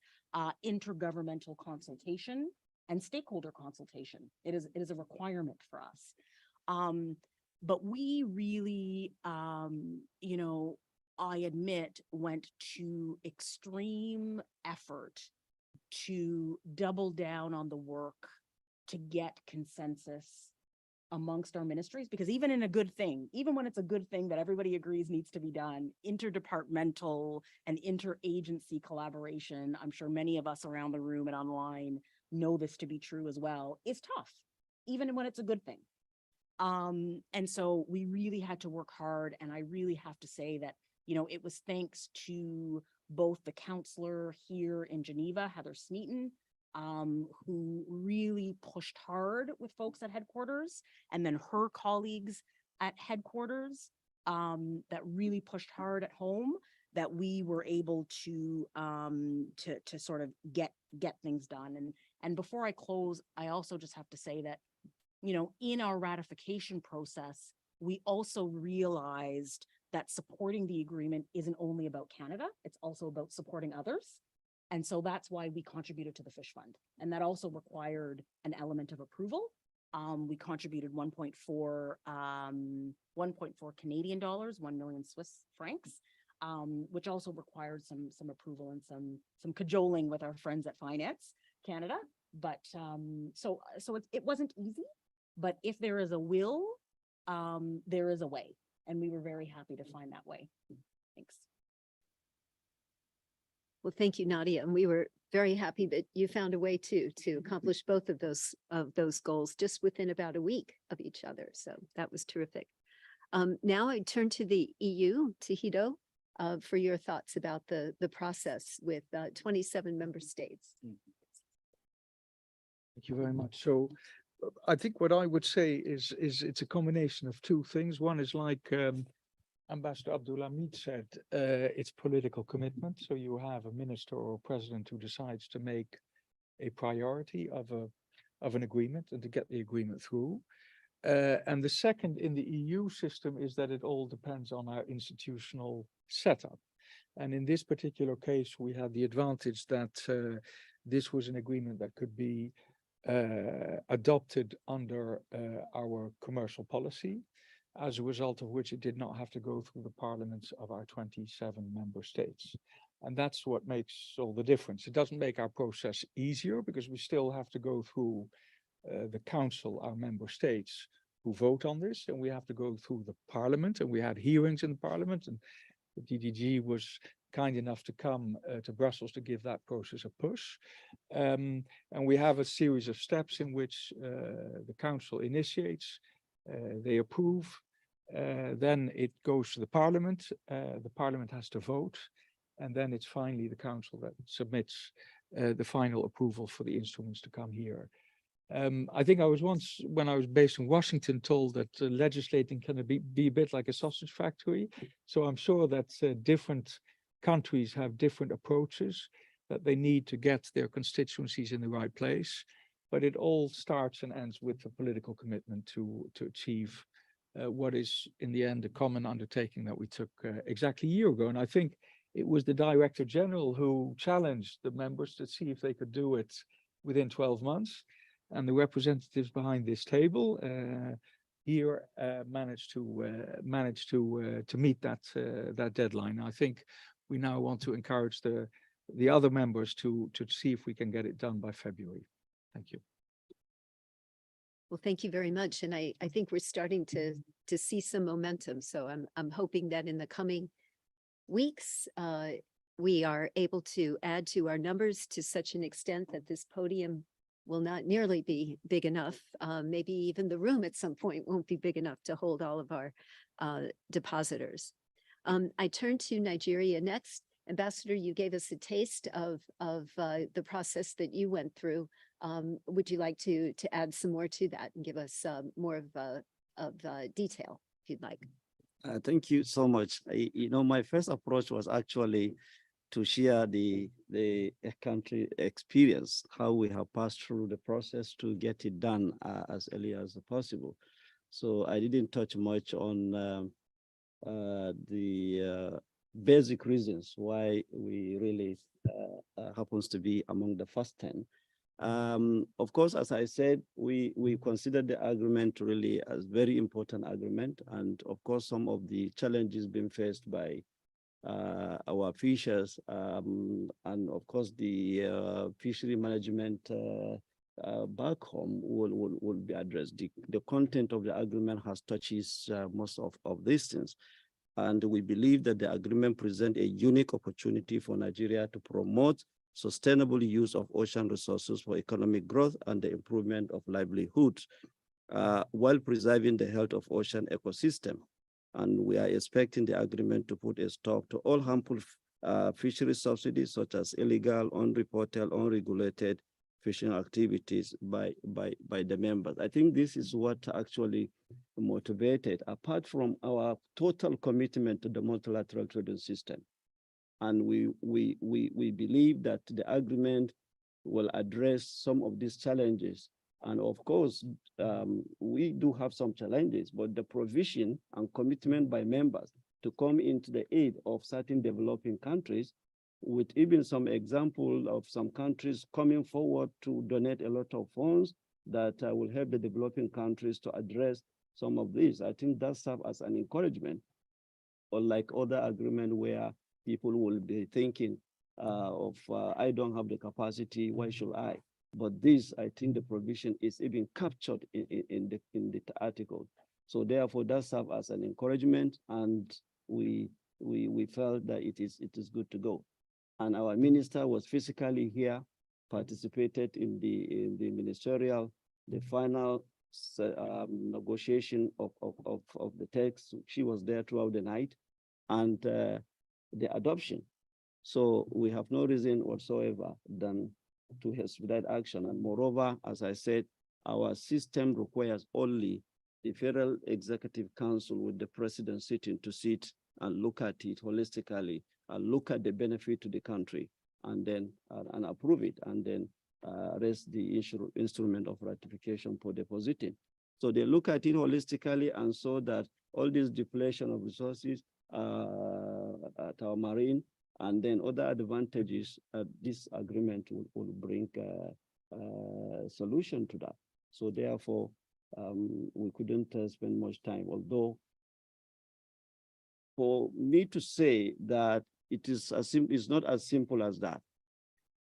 intergovernmental consultation and stakeholder consultation. It is a requirement for us. But we really, I admit, went to extreme effort to double down on the work to get consensus amongst our ministries, because even in a good thing, even when it's a good thing that everybody agrees needs to be done, interdepartmental and interagency collaboration, I'm sure many of us around the room and online know this to be true as well, is tough, even when it's a good thing. And so we really had to work hard. And I really have to say that, it was thanks to both the counselor here in Geneva, Heather Smeaton, who really pushed hard with folks at headquarters, and then her colleagues at headquarters that really pushed hard at home, that we were able to sort of get things done. And before I close, I also just have to say that, in our ratification process, we also realized that supporting the agreement isn't only about Canada, it's also about supporting others. And so that's why we contributed to the Fish Fund. And that also required an element of approval. We contributed 1.4 Canadian dollars, 1 million Swiss francs, which also required some approval and some cajoling with our friends at Finance Canada. But so it wasn't easy, but if there is a will, there is a way. And we were very happy to find that way. Thanks. Well, thank you, Nadia. And we were very happy that you found a way to accomplish both of those goals just within about a week of each other. So that was terrific. Now I turn to the EU, to Guido, for your thoughts about the process with 27 member states. Thank you very much. So I think what I would say is it's a combination of two things. One is like Ambassador Abdulhamid said, it's political commitment. So you have a minister or a president who decides to make a priority of an agreement and to get the agreement through. And the second in the EU system is that it all depends on our institutional setup. And in this particular case, we had the advantage that this was an agreement that could be adopted under our commercial policy, as a result of which it did not have to go through the parliaments of our 27 member states. And that's what makes all the difference. It doesn't make our process easier because we still have to go through the council, our member states who vote on this, and we have to go through the parliament, and we had hearings in the parliament, and the DDG was kind enough to come to Brussels to give that process a push. And we have a series of steps in which the council initiates, they approve, then it goes to the parliament has to vote, and then it's finally the council that submits the final approval for the instruments to come here. I think I was once, when I was based in Washington, told that legislating can be a bit like a sausage factory. So I'm sure that different countries have different approaches, that they need to get their constituencies in the right place. But it all starts and ends with the political commitment to achieve what is in the end a common undertaking that we took exactly a year ago. And I think it was the Director General who challenged the members to see if they could do it within 12 months. And the representatives behind this table here managed to meet that deadline. I think we now want to encourage the the other members to see if we can get it done by February. Thank you. Well, thank you very much. And I think we're starting to see some momentum. So I'm hoping that in the coming weeks, we are able to add to our numbers to such an extent that this podium will not nearly be big enough. Maybe even the room at some point won't be big enough to hold all of our depositors. I turn to Nigeria next. Ambassador, you gave us a taste of the process that you went through. Would you like to add some more to that and give us more of detail, if you'd like? Thank you so much. My first approach was actually to share the country experience, how we have passed through the process to get it done as early as possible. So I didn't touch much on the basic reasons why we really happens to be among the first 10. Of course, as I said, we consider the agreement really as very important agreement. And of course, some of the challenges being faced by our fishers and of course the fishery management back home will be addressed. The content of the agreement has touches most of these things. And we believe that the agreement presents a unique opportunity for Nigeria to promote sustainable use of ocean resources for economic growth and the improvement of livelihoods, while preserving the health of ocean ecosystem. And we are expecting the agreement to put a stop to all harmful fishery subsidies, such as illegal, unreported, unregulated fishing activities by the members. I think this is what actually motivated, apart from our total commitment to the multilateral trading system. And we believe that the agreement will address some of these challenges. And of course, we do have some challenges, but the provision and commitment by members to come into the aid of certain developing countries, with even some example of some countries coming forward to donate a lot of funds that will help the developing countries to address some of these. I think that serves as an encouragement, unlike other agreements where people will be thinking I don't have the capacity, why should I? But this, I think the provision is even captured in the article. So therefore, that serves as an encouragement, and we felt that it is good to go. And our minister was physically here, participated in the ministerial, the final negotiation of the text. She was there throughout the night, and the adoption. So we have no reason whatsoever than to expedite action. And moreover, as I said, our system requires only the Federal Executive Council with the president sitting to sit and look at it holistically and look at the benefit to the country, and then and approve it, and then raise the instrument of ratification for depositing. So they look at it holistically and saw that all this depletion of resources at our marine, and then other advantages, this agreement will bring a solution to that. So therefore, we couldn't spend much time, although for me to say that it's not as simple as that.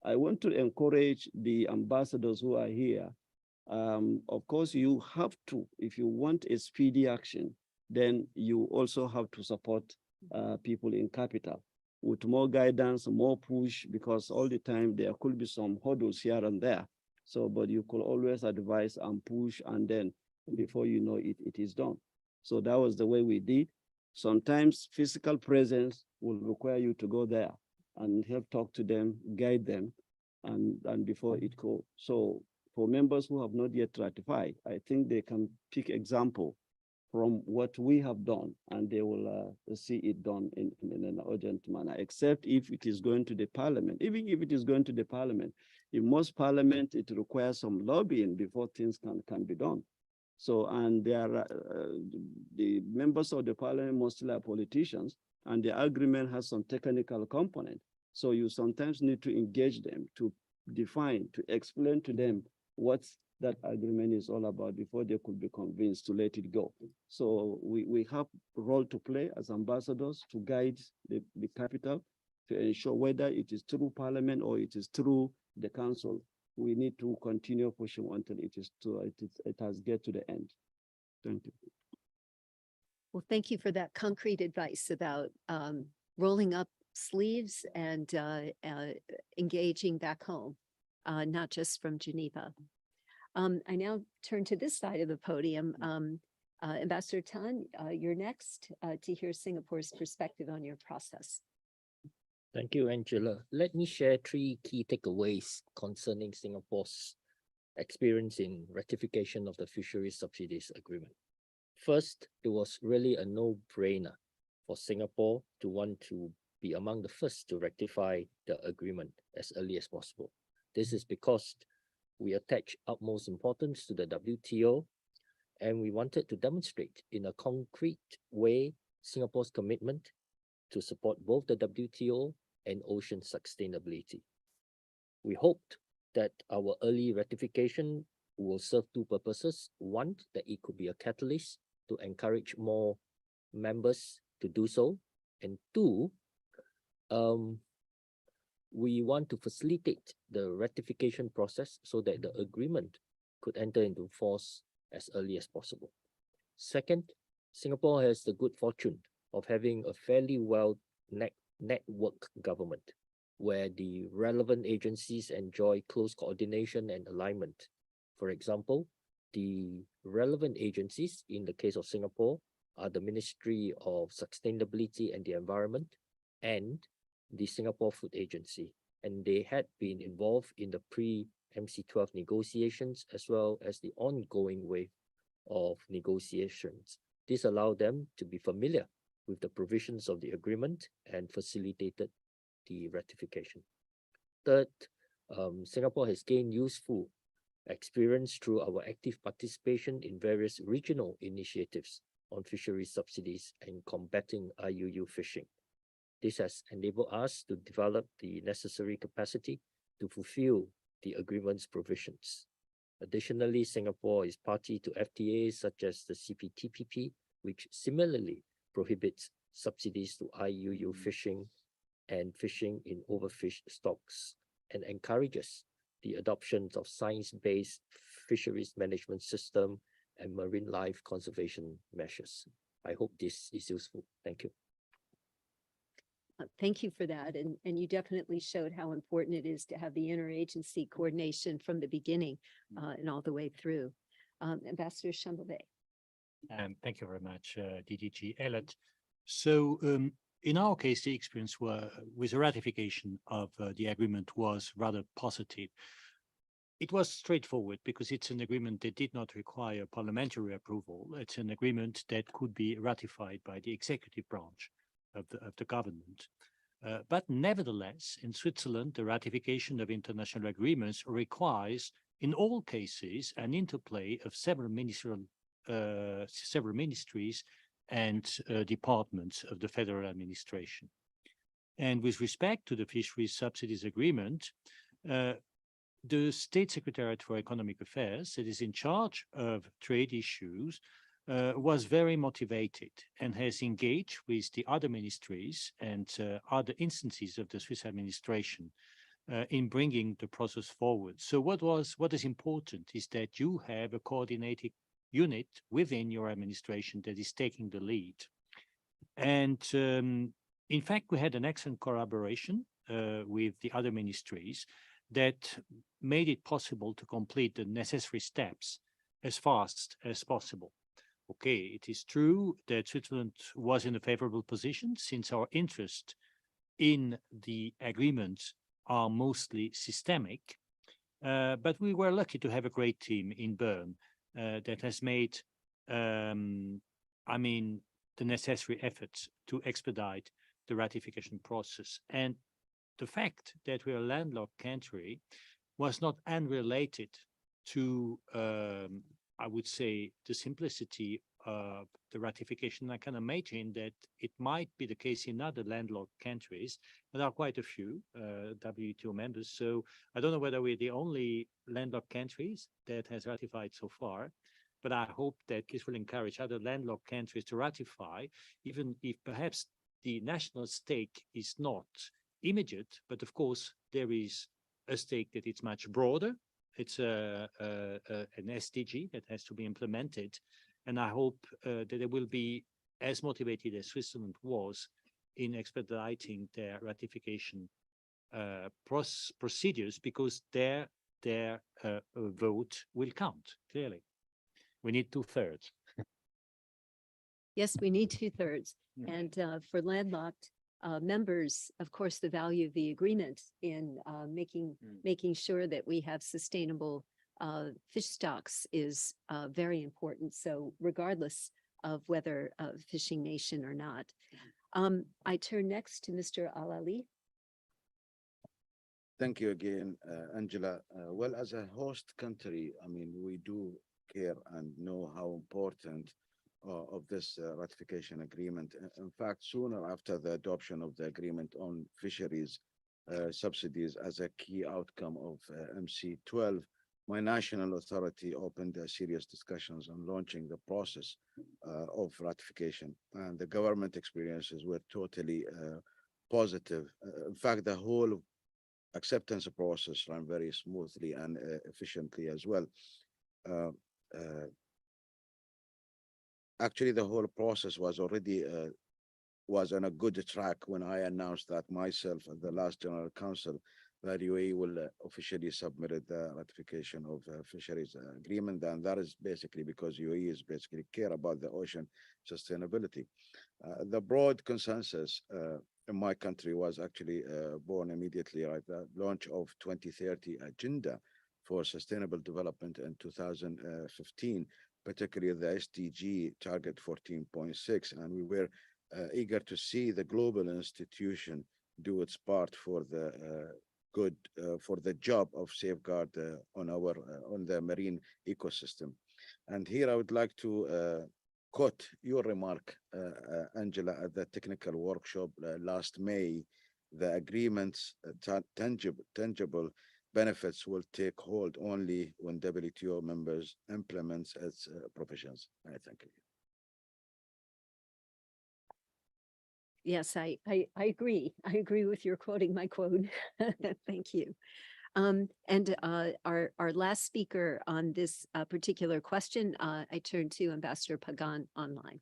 I want to encourage the ambassadors who are here. Of course, you have to, if you want a speedy action, then you also have to support people in capital with more guidance, more push, because all the time there could be some hurdles here and there. So, but you could always advise and push, and then before you know it, it is done. So that was the way we did. Sometimes physical presence will require you to go there and help talk to them, guide them, and before it goes. So for members who have not yet ratified, I think they can pick example from what we have done, and they will see it done in an urgent manner, except if it is going to the parliament. Even if it is going to the parliament, in most parliament, it requires some lobbying before things can be done. So, and there are the members of the parliament mostly are politicians, and the agreement has some technical component. So you sometimes need to engage them to define, to explain to them what that agreement is all about before they could be convinced to let it go. So we have a role to play as ambassadors to guide the capital, to ensure whether it is through Parliament or it is through the Council. We need to continue pushing until it has get to the end. Thank you. Well, thank you for that concrete advice about rolling up sleeves and engaging back home, not just from Geneva. I now turn to this side of the podium. Ambassador Tan, you're next to hear Singapore's perspective on your process. Thank you, Angela. Let me share 3 key takeaways concerning Singapore's experience in ratification of the Fisheries Subsidies Agreement. First, it was really a no-brainer for Singapore to want to be among the first to ratify the agreement as early as possible. This is because we attach utmost importance to the WTO, and we wanted to demonstrate in a concrete way Singapore's commitment to support both the WTO and ocean sustainability. We hoped that our early ratification will serve 2 purposes. One, that it could be a catalyst to encourage more members to do so. And 2, we want to facilitate the ratification process so that the agreement could enter into force as early as possible. Second, Singapore has the good fortune of having a fairly well network government where the relevant agencies enjoy close coordination and alignment. For example, the relevant agencies in the case of Singapore are the Ministry of Sustainability and the Environment and the Singapore Food Agency, and they had been involved in the pre-MC12 negotiations as well as the ongoing wave of negotiations. This allowed them to be familiar with the provisions of the agreement and facilitated the ratification. Third, Singapore has gained useful experience through our active participation in various regional initiatives on fisheries subsidies and combating IUU fishing. This has enabled us to develop the necessary capacity to fulfill the agreement's provisions. Additionally, Singapore is party to FTAs such as the CPTPP, which similarly prohibits subsidies to IUU fishing and fishing in overfished stocks and encourages the adoption of science-based fisheries management system and marine life conservation measures. I hope this is useful. Thank you. Thank you for that. And you definitely showed how important it is to have the interagency coordination from the beginning and all the way through. Ambassador Shambhavé. Thank you very much, DDG Elliott. So in our case, the experience with the ratification of the agreement was rather positive. It was straightforward because it's an agreement that did not require parliamentary approval. It's an agreement that could be ratified by the executive branch of the government. But nevertheless, in Switzerland, the ratification of international agreements requires, in all cases, an interplay of several ministries and departments of the federal administration. And with respect to the Fisheries Subsidies Agreement, the State Secretariat for Economic Affairs, that is in charge of trade issues, was very motivated and has engaged with the other ministries and other instances of the Swiss administration in bringing the process forward. So what is important is that you have a coordinated unit within your administration that is taking the lead. And in fact, we had an excellent collaboration with the other ministries that made it possible to complete the necessary steps as fast as possible. Okay, it is true that Switzerland was in a favorable position since our interest in the agreements are mostly systemic, but we were lucky to have a great team in Bern that has made, the necessary efforts to expedite the ratification process. And the fact that we are a landlocked country was not unrelated to, I would say, the simplicity of the ratification. I can imagine that it might be the case in other landlocked countries. There are quite a few WTO members. So I don't know whether we're the only landlocked countries that has ratified so far, but I hope that this will encourage other landlocked countries to ratify, even if perhaps the national stake is not immediate, but of course there is a stake that it's much broader. It's an SDG that has to be implemented, and I hope that they will be as motivated as Switzerland was in expediting their ratification procedures, because their vote will count, clearly. We need 2/3. Yes, we need 2/3. Mm. And for landlocked members, of course, the value of the agreement in making sure that we have sustainable fish stocks is very important. So regardless of whether a fishing nation or not. I turn next to Mr. Al-Ali. Thank you again, Angela. Well, as a host country, I mean, we do care and know how important of this ratification agreement. In fact, sooner after the adoption of the agreement on fisheries subsidies as a key outcome of MC12, my national authority opened serious discussions on launching the process of ratification, and the government experiences were totally positive. In fact, the whole acceptance process ran very smoothly and efficiently as well. Actually, the whole process was already was on a good track when I announced that myself at the last General Council that UAE will officially submitted the ratification of fisheries agreement, and that is basically because UAE is basically care about the ocean sustainability. The broad consensus in my country was actually born immediately, right? The launch of 2030 agenda for sustainable development in 2015, particularly the SDG target 14.6, and we were eager to see the global institution do its part for the good for the job of safeguard on the marine ecosystem. And here I would like to quote your remark, Angela, at the technical workshop last May. The agreement's tangible benefits will take hold only when WTO members implements its provisions. I thank you. Yes, I agree. I agree with your quoting my quote. Thank you. And our last speaker on this particular question, I turn to Ambassador Pagan online.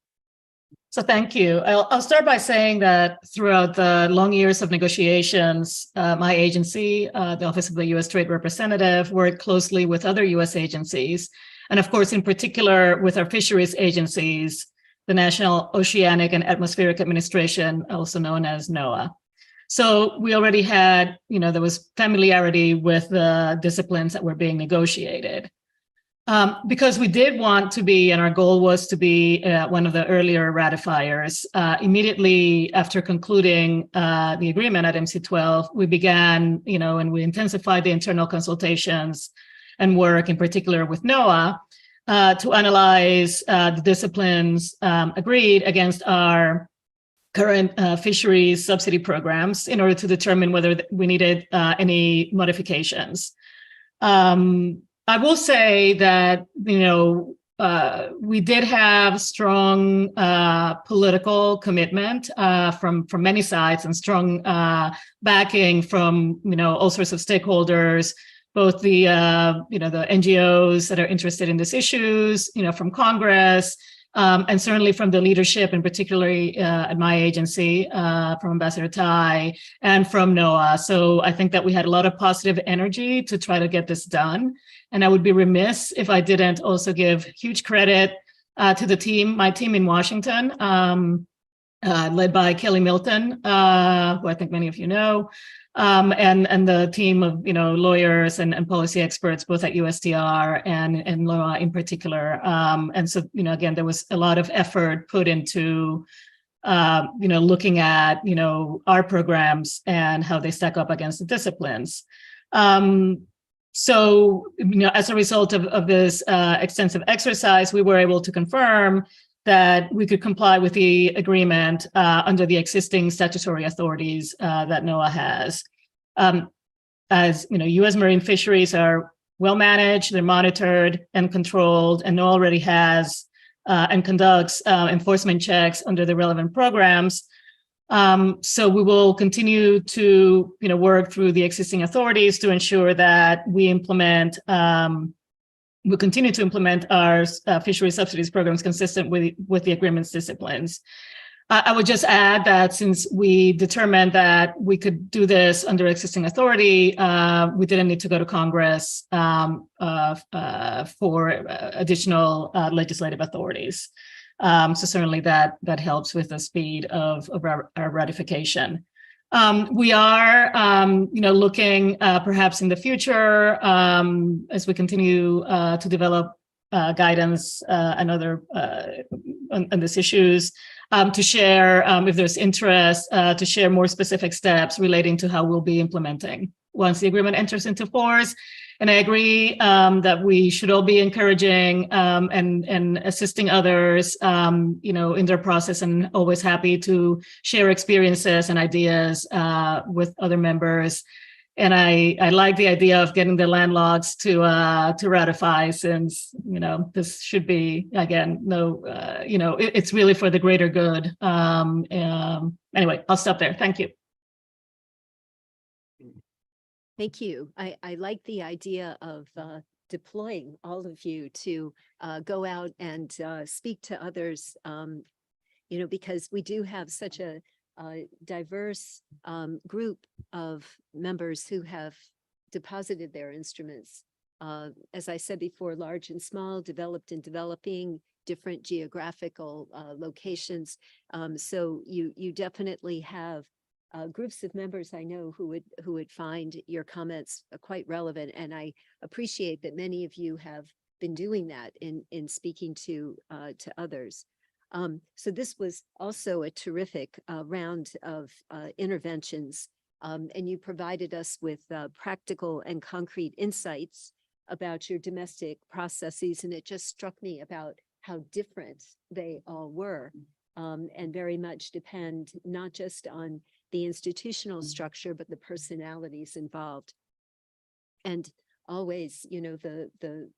So thank you. I'll start by saying that throughout the long years of negotiations, my agency, the Office of the U.S. Trade Representative, worked closely with other U.S. agencies, and of course, in particular, with our fisheries agencies, the National Oceanic and Atmospheric Administration, also known as NOAA. So we already had, there was familiarity with the disciplines that were being negotiated. Because we did want to be, and our goal was to be one of the earlier ratifiers, immediately after concluding the agreement at MC12, we began, and we intensified the internal consultations and work in particular with NOAA to analyze the disciplines agreed against our current fisheries subsidy programs in order to determine whether we needed any modifications. I will say that, we did have strong political commitment from many sides and strong backing from, all sorts of stakeholders, both the, the NGOs that are interested in these issues, from Congress, and certainly from the leadership, and particularly at my agency, from Ambassador Tai and from NOAA. So I think that we had a lot of positive energy to try to get this done. And I would be remiss if I didn't also give huge credit to the team, my team in Washington, led by Kelly Milton, who I think many of you know, and the team of lawyers and policy experts, both at USTR and NOAA in particular. And so again, there was a lot of effort put into looking at our programs and how they stack up against the disciplines. So as a result of this extensive exercise, we were able to confirm that we could comply with the agreement under the existing statutory authorities that NOAA has. As U.S. marine fisheries are well managed, they're monitored and controlled, and NOAA already has and conducts enforcement checks under the relevant programs. So we will continue to, work through the existing authorities to ensure that we continue to implement our fishery subsidies programs consistent with the agreement's disciplines. I would just add that since we determined that we could do this under existing authority, we didn't need to go to Congress for additional legislative authorities. So certainly that helps with the speed of our ratification. We are, looking perhaps in the future as we continue to develop guidance and other on these issues to share, if there's interest, to share more specific steps relating to how we'll be implementing once the agreement enters into force. And I agree that we should all be encouraging and assisting others, in their process, and always happy to share experiences and ideas with other members. And I like the idea of getting the landlords to ratify, since, this should be, again, it's really for the greater good. Anyway, I'll stop there. Thank you. Thank you. I like the idea of deploying all of you to go out and speak to others, because we do have such a diverse group of members who have deposited their instruments. As I said before, large and small, developed and developing, different geographical locations. So you definitely have groups of members I know who would find your comments quite relevant, and I appreciate that many of you have been doing that in speaking to others. So this was also a terrific round of interventions, and you provided us with practical and concrete insights about your domestic processes, and it just struck me about how different they all were, and very much depend not just on the institutional structure, but the personalities involved. And always, the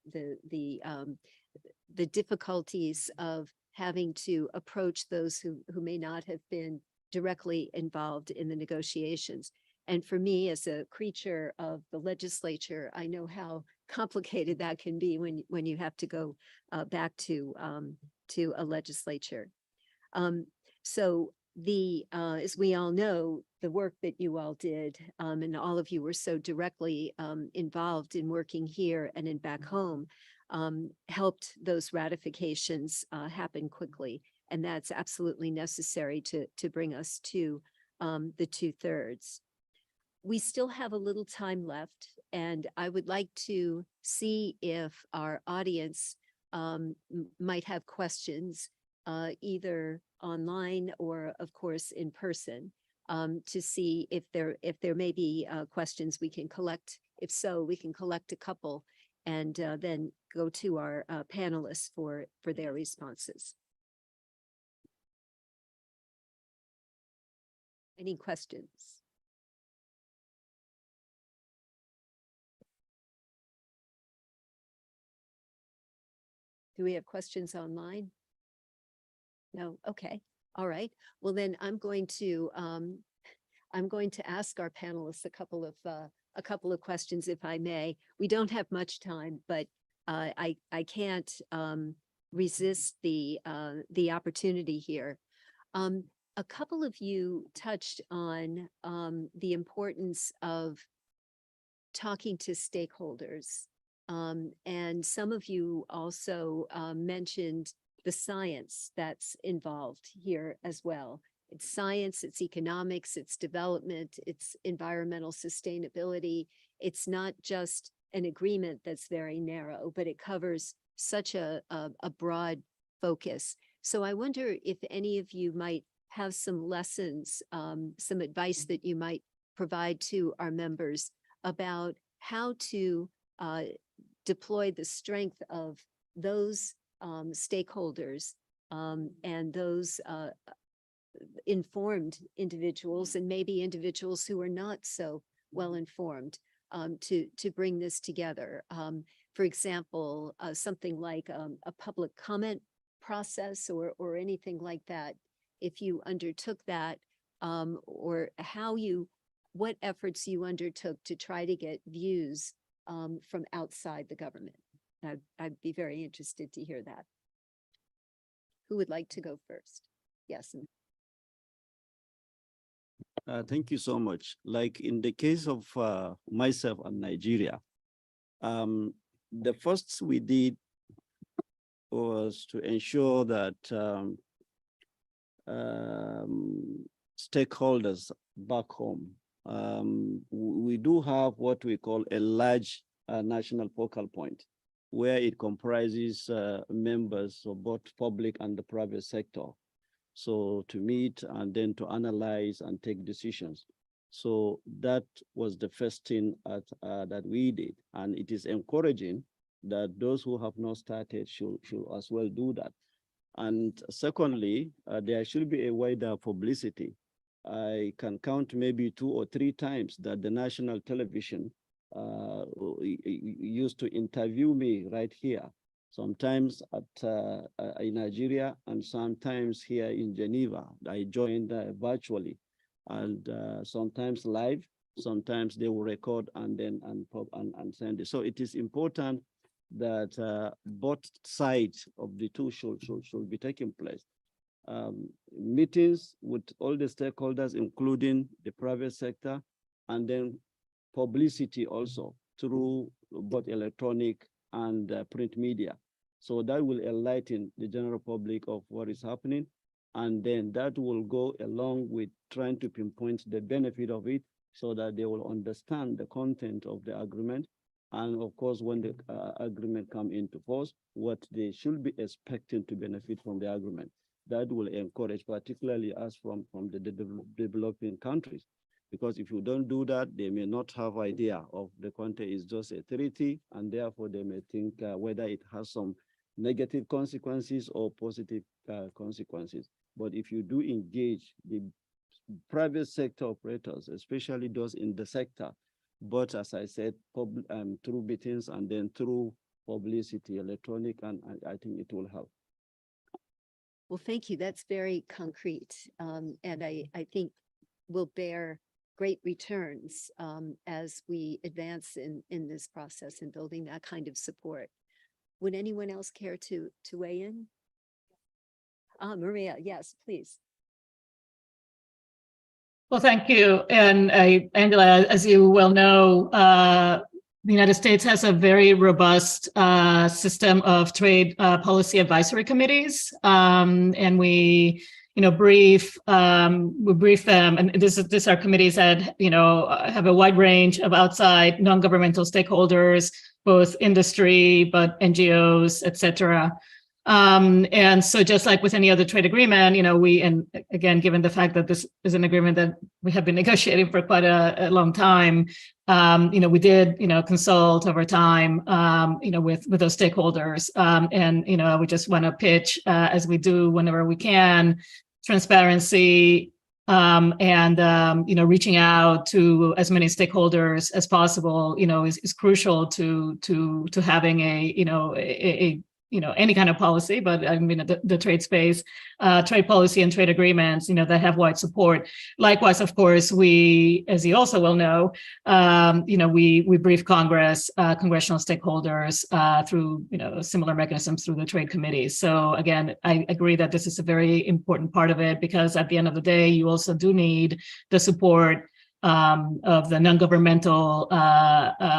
difficulties of having to approach those who may not have been directly involved in the negotiations. And for me, as a creature of the legislature, I know how complicated that can be when you have to go back to a legislature. So as we all know, the work that you all did, and all of you were so directly involved in working here and in back home, helped those ratifications happen quickly. And that's absolutely necessary to bring us to the 2/3. We still have a little time left, and I would like to see if our audience might have questions, either online or, of course, in person, to see if there may be questions we can collect. If so, we can collect a couple and then go to our panelists for their responses. Any questions? Do we have questions online? No, okay, all right. Well, then I'm going to ask our panelists a couple of questions, if I may. We don't have much time, but I can't resist the opportunity here. A couple of you touched on the importance of talking to stakeholders, and some of you also mentioned the science that's involved here as well. It's science, it's economics, it's development, it's environmental sustainability. It's not just an agreement that's very narrow, but it covers such a broad focus. So I wonder if any of you might have some lessons, some advice that you might provide to our members about how to deploy the strength of those stakeholders and those informed individuals, and maybe individuals who are not so well informed, to bring this together. For example, something like a public comment process or anything like that. If you undertook that, or what efforts you undertook to try to get views from outside the government. I'd be very interested to hear that. Who would like to go first? Yes. Thank you so much. Like in the case of myself and Nigeria, the first we did was to ensure that stakeholders back home, we do have what we call a large national focal point, where it comprises members of both public and the private sector. So to meet and then to analyze and take decisions. So that was the first thing that we did. And it is encouraging that those who have not started should as well do that. And secondly, there should be a wider publicity. I can count maybe 2 or 3 times that the national television used to interview me right here, sometimes in Nigeria and sometimes here in Geneva. I joined virtually, and sometimes live, sometimes they will record and then and send it. So it is important that both sides of the two should be taking place. Meetings with all the stakeholders, including the private sector, and then publicity also through both electronic and print media. So that will enlighten the general public of what is happening. And then that will go along with trying to pinpoint the benefit of it so that they will understand the content of the agreement. And of course, when the agreement come into force, what they should be expecting to benefit from the agreement. That will encourage, particularly us from the developing countries. Because if you don't do that, they may not have idea of the content is just a treaty, and therefore they may think whether it has some negative consequences or positive consequences. But if you do engage the private sector operators, especially those in the sector, but as I said, through meetings and then through publicity, electronic, and I think it will help. Well, thank you. That's very concrete. And I think will bear great returns as we advance in this process and building that kind of support. Would anyone else care to weigh in? Maria, yes, please. Well, thank you. And Angela, as you well know, the United States has a very robust system of trade policy advisory committees, and we brief them, and these are committees that have a wide range of outside non-governmental stakeholders, both industry, but NGOs, et cetera. And so just like with any other trade agreement, and again, given the fact that this is an agreement that we have been negotiating for quite a long time, we did, consult over time, with those stakeholders. And, we just want to pitch, as we do whenever we can, transparency, and reaching out to as many stakeholders as possible, is crucial to having any kind of policy, but I mean, the trade space, trade policy and trade agreements, that have wide support. Likewise, of course, we, as you also will know, we brief Congress, congressional stakeholders through, similar mechanisms through the trade committees. So again, I agree that this is a very important part of it, because at the end of the day, you also do need the support of the non-governmental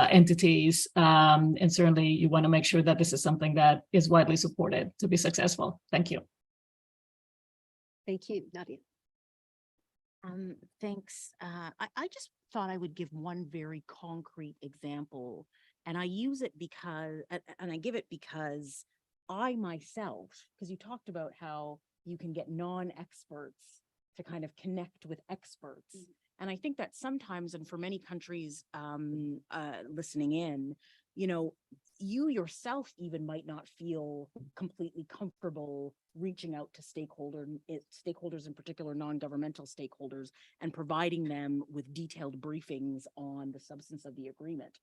entities. And certainly you want to make sure that this is something that is widely supported to be successful. Thank you. Thank you, Nadia. Thanks. I just thought I would give one very concrete example, and I use it because, and I give it because I myself, because you talked about how you can get non-experts to kind of connect with experts. Mm-hmm. And I think that sometimes, and for many countries listening in, you yourself even might not feel completely comfortable reaching out to stakeholders, in particular non-governmental stakeholders, and providing them with detailed briefings on the substance of the agreement.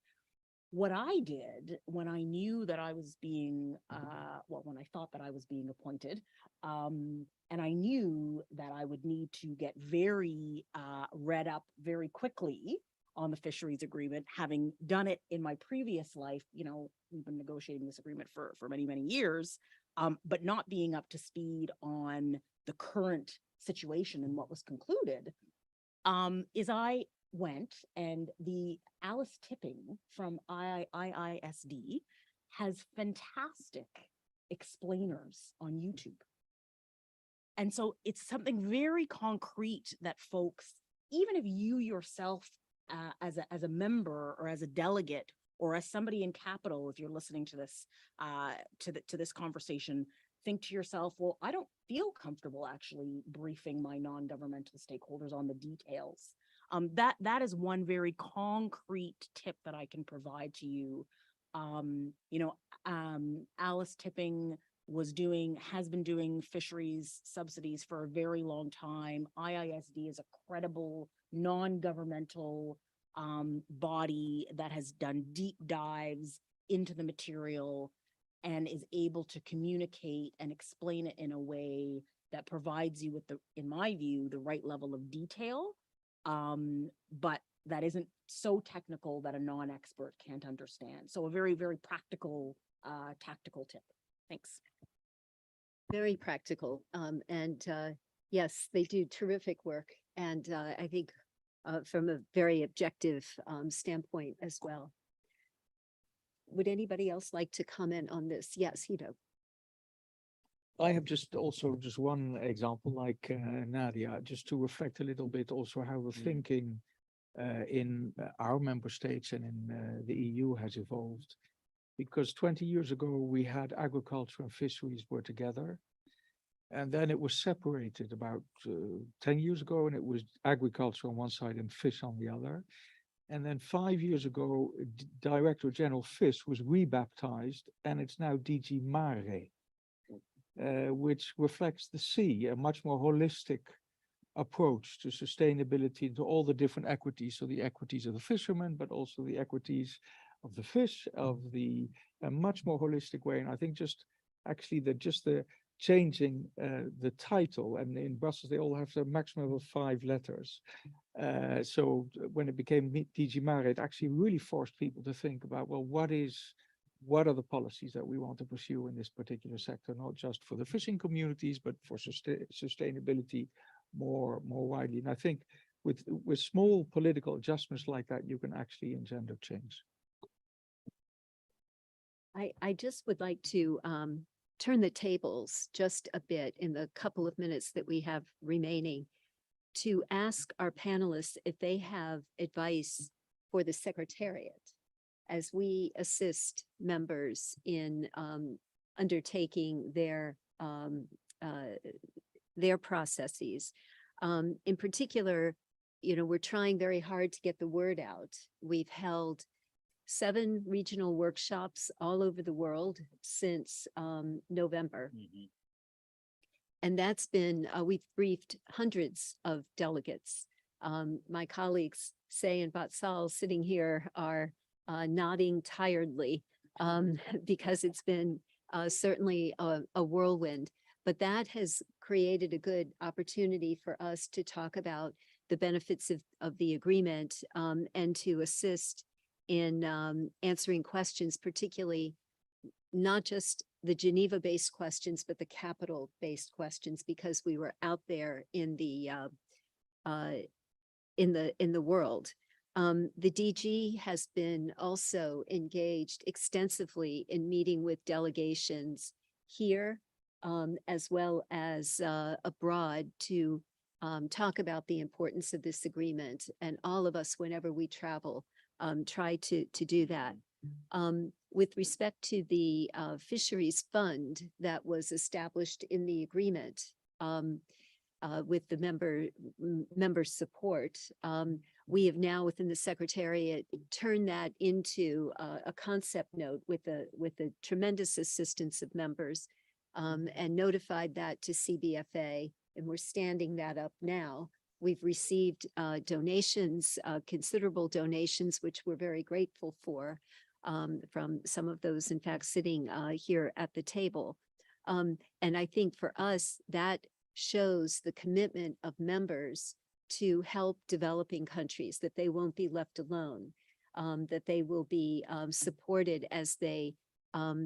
What I did when I knew that I was being, when I thought that I was being appointed, and I knew that I would need to get very read up very quickly on the fisheries agreement, having done it in my previous life. You know, we've been negotiating this agreement for many, many years, but not being up to speed on the current situation and what was concluded, is I went, and the Alice Tipping from IISD has fantastic explainers on YouTube. And so it's something very concrete that folks, even if you yourself as a member or as a delegate or as somebody in Capital, if you're listening to this to this conversation, think to yourself, well, I don't feel comfortable actually briefing my non-governmental stakeholders on the details. That is one very concrete tip that I can provide to you. Alice Tipping has been doing fisheries subsidies for a very long time. IISD is a credible non-governmental body that has done deep dives into the material and is able to communicate and explain it in a way that provides you with in my view, the right level of detail, but that isn't so technical that a non-expert can't understand. So a very, very practical, tactical tip. Thanks. Very practical. Yes, they do terrific work. And I think from a very objective standpoint as well. Would anybody else like to comment on this? Yes, Hito. I have just one example like Nadia, just to reflect a little bit also how we're thinking in our member states and in the EU has evolved. Because 20 years ago, we had agriculture and fisheries were together. And then it was separated about 10 years ago, and it was agriculture on one side and fish on the other. And then 5 years ago, Director General Fish was rebaptized, and it's now DG Mare, which reflects the sea, a much more holistic approach to sustainability, to all the different equities. So the equities of the fishermen, but also the equities of the fish, of a much more holistic way. And I think just the changing the title, and in Brussels, they all have a maximum of 5 letters. So when it became DG Mare, it actually really forced people to think about, well, what are the policies that we want to pursue in this particular sector, not just for the fishing communities, but for sustainability more widely. And I think with small political adjustments like that, you can actually engender change. I just would like to turn the tables just a bit in the couple of minutes that we have remaining to ask our panelists if they have advice for the Secretariat as we assist members in undertaking their processes. In particular, we're trying very hard to get the word out. We've held 7 regional workshops all over the world since November. And that's been, we've briefed hundreds of delegates. My colleagues, Say and Batsal, sitting here are nodding tiredly because it's been certainly a whirlwind. But that has created a good opportunity for us to talk about the benefits of the agreement and to assist in answering questions, particularly not just the Geneva-based questions, but the capital-based questions, because we were out there in the world. The DG has been also engaged extensively in meeting with delegations here, as well as abroad, to talk about the importance of this agreement. And all of us, whenever we travel, try to do that. With respect to the fisheries fund that was established in the agreement with the member support, we have now within the Secretariat turned that into a concept note with the tremendous assistance of members and notified that to CBFA, and we're standing that up now. We've received donations, considerable donations, which we're very grateful for, from some of those, in fact, sitting here at the table. And I think for us, that shows the commitment of members to help developing countries, that they won't be left alone, that they will be supported as they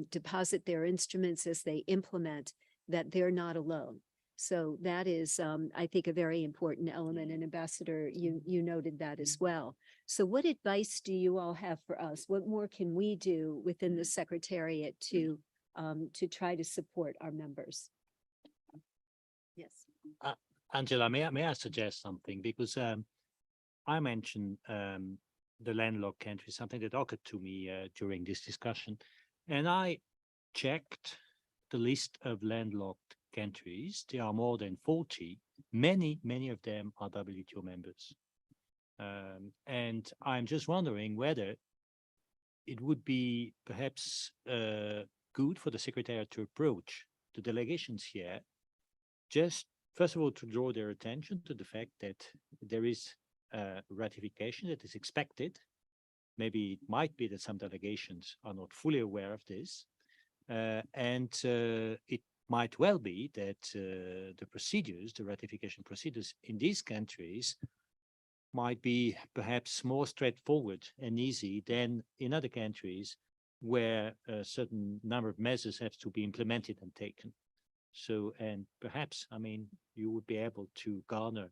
deposit their instruments, as they implement, that they're not alone. So that is, I think, a very important element. And Ambassador, you noted that as well. So what advice do you all have for us? What more can we do within the Secretariat to try to support our members? Yes. Angela, may I suggest something? Because I mentioned the landlocked countries, something that occurred to me during this discussion. And I checked the list of landlocked countries. There are more than 40. Many of them are WTO members. And I'm just wondering whether it would be perhaps good for the Secretariat to approach the delegations here, just first of all, to draw their attention to the fact that there is ratification that is expected. Maybe it might be that some delegations are not fully aware of this. And it might well be that the procedures, the ratification procedures in these countries might be perhaps more straightforward and easy than in other countries where a certain number of measures have to be implemented and taken. So, and perhaps, I mean, you would be able to garner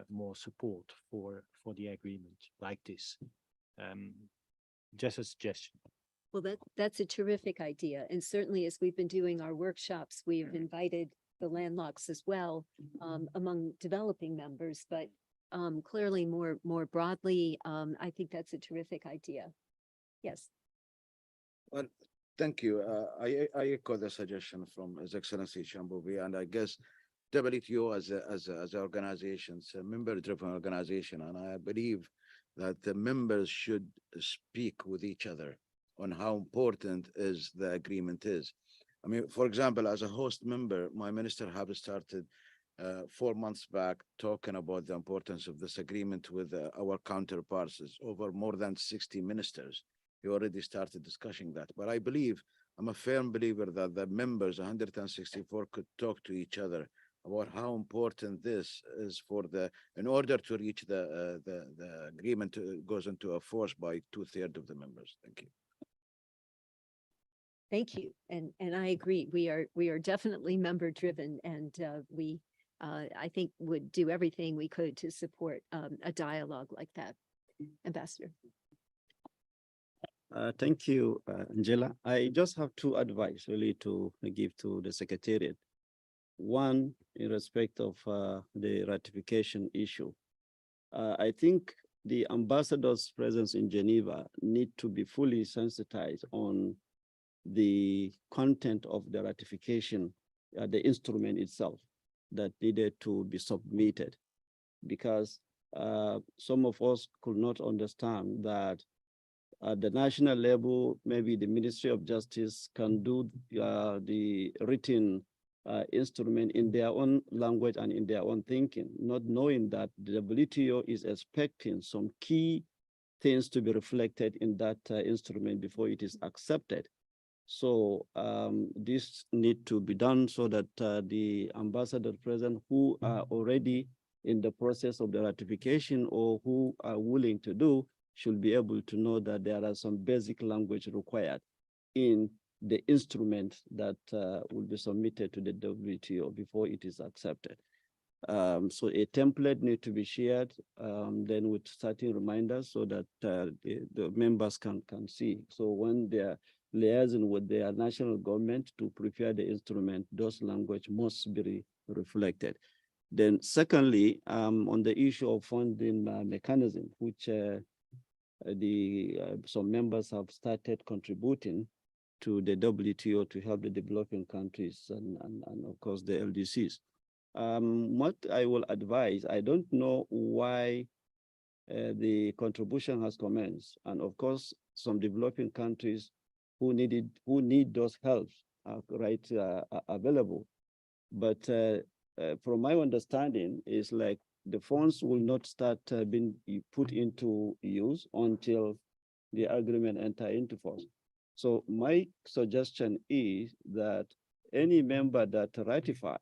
more support for the agreement like this. Just a suggestion. Well, that's a terrific idea. And certainly as we've been doing our workshops, we've invited the landlocks as well among developing members, but clearly more broadly, I think that's a terrific idea. Yes. Well, thank you. I echo the suggestion from His Excellency Shambhuvi, and I guess WTO as an organization, it's a member-driven organization, and I believe that the members should speak with each other on how important is the agreement is. I mean, for example, as a host member, my minister have started 4 months back talking about the importance of this agreement with our counterparts. Over more than 60 ministers. He already started discussing that. But I believe, I'm a firm believer that the members, 164, could talk to each other about how important this is in order to reach the agreement goes into a force by 2/3 of the members. Thank you. Thank you. And I agree. We are definitely member driven, and we I think would do everything we could to support a dialogue like that. Ambassador. Thank you, Angela. I just have two advice really to give to the Secretariat. One, in respect of the ratification issue. I think the ambassador's presence in Geneva need to be fully sensitized on the content of the ratification, the instrument itself that needed to be submitted, because some of us could not understand that at the national level, maybe the Ministry of Justice can do the written instrument in their own language and in their own thinking, not knowing that the WTO is expecting some key things to be reflected in that instrument before it is accepted. So this need to be done so that the ambassador present who are already in the process of the ratification or who are willing to do should be able to know that there are some basic language required in the instrument that will be submitted to the WTO before it is accepted. So a template need to be shared then with certain reminders so that the members can see. So when they're liaising with their national government to prepare the instrument, those language must be reflected. Then secondly, on the issue of funding mechanism, which some members have started contributing to the WTO to help the developing countries and of course the LDCs. What I will advise, I don't know why the contribution has commenced, and of course some developing countries who need those helps are available, but from my understanding is like the funds will not start being put into use until the agreement enter into force. So my suggestion is that any member that ratify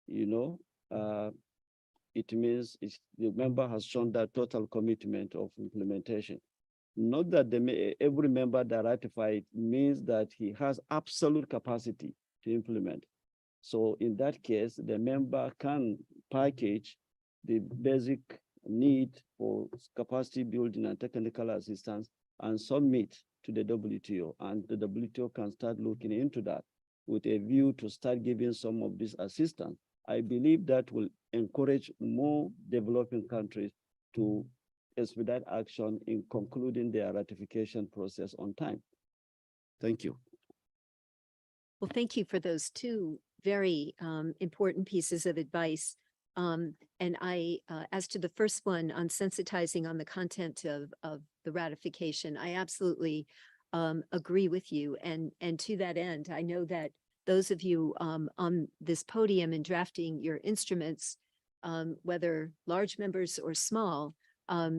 it means the member has shown that total commitment of implementation. Not that every member that ratified means that he has absolute capacity to implement. So in that case, the member can package the basic need for capacity building and technical assistance and submit to the WTO. And the WTO can start looking into that with a view to start giving some of this assistance. I believe that will encourage more developing countries to expedite action in concluding their ratification process on time. Thank you. Well, thank you for those two very important pieces of advice. And as to the first one on sensitizing on the content of the ratification, I absolutely agree with you. And to that end, I know that those of you on this podium and drafting your instruments, whether large members or small,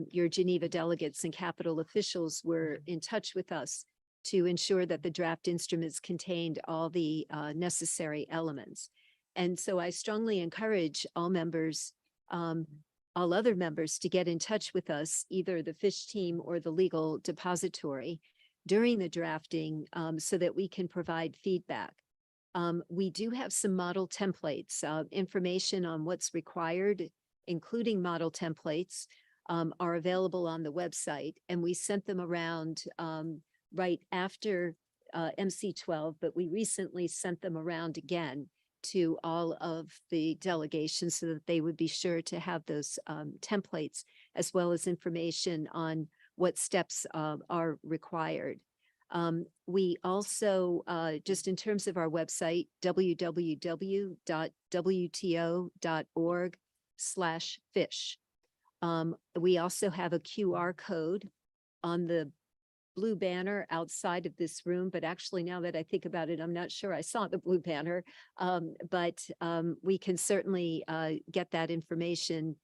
your Geneva delegates and capital officials were in touch with us to ensure that the draft instruments contained all the necessary elements. And so I strongly encourage all members, all other members, to get in touch with us, either the FISH team or the legal depository during the drafting, so that we can provide feedback. We do have some model templates, information on what's required, including model templates, are available on the website, and we sent them around right after MC12, but we recently sent them around again to all of the delegations so that they would be sure to have those templates, as well as information on what steps are required. We also, just in terms of our website, www.wto.org/fish. We also have a QR code on the blue banner outside of this room, but actually now that I think about it, I'm not sure I saw the blue banner, but we can certainly get that information.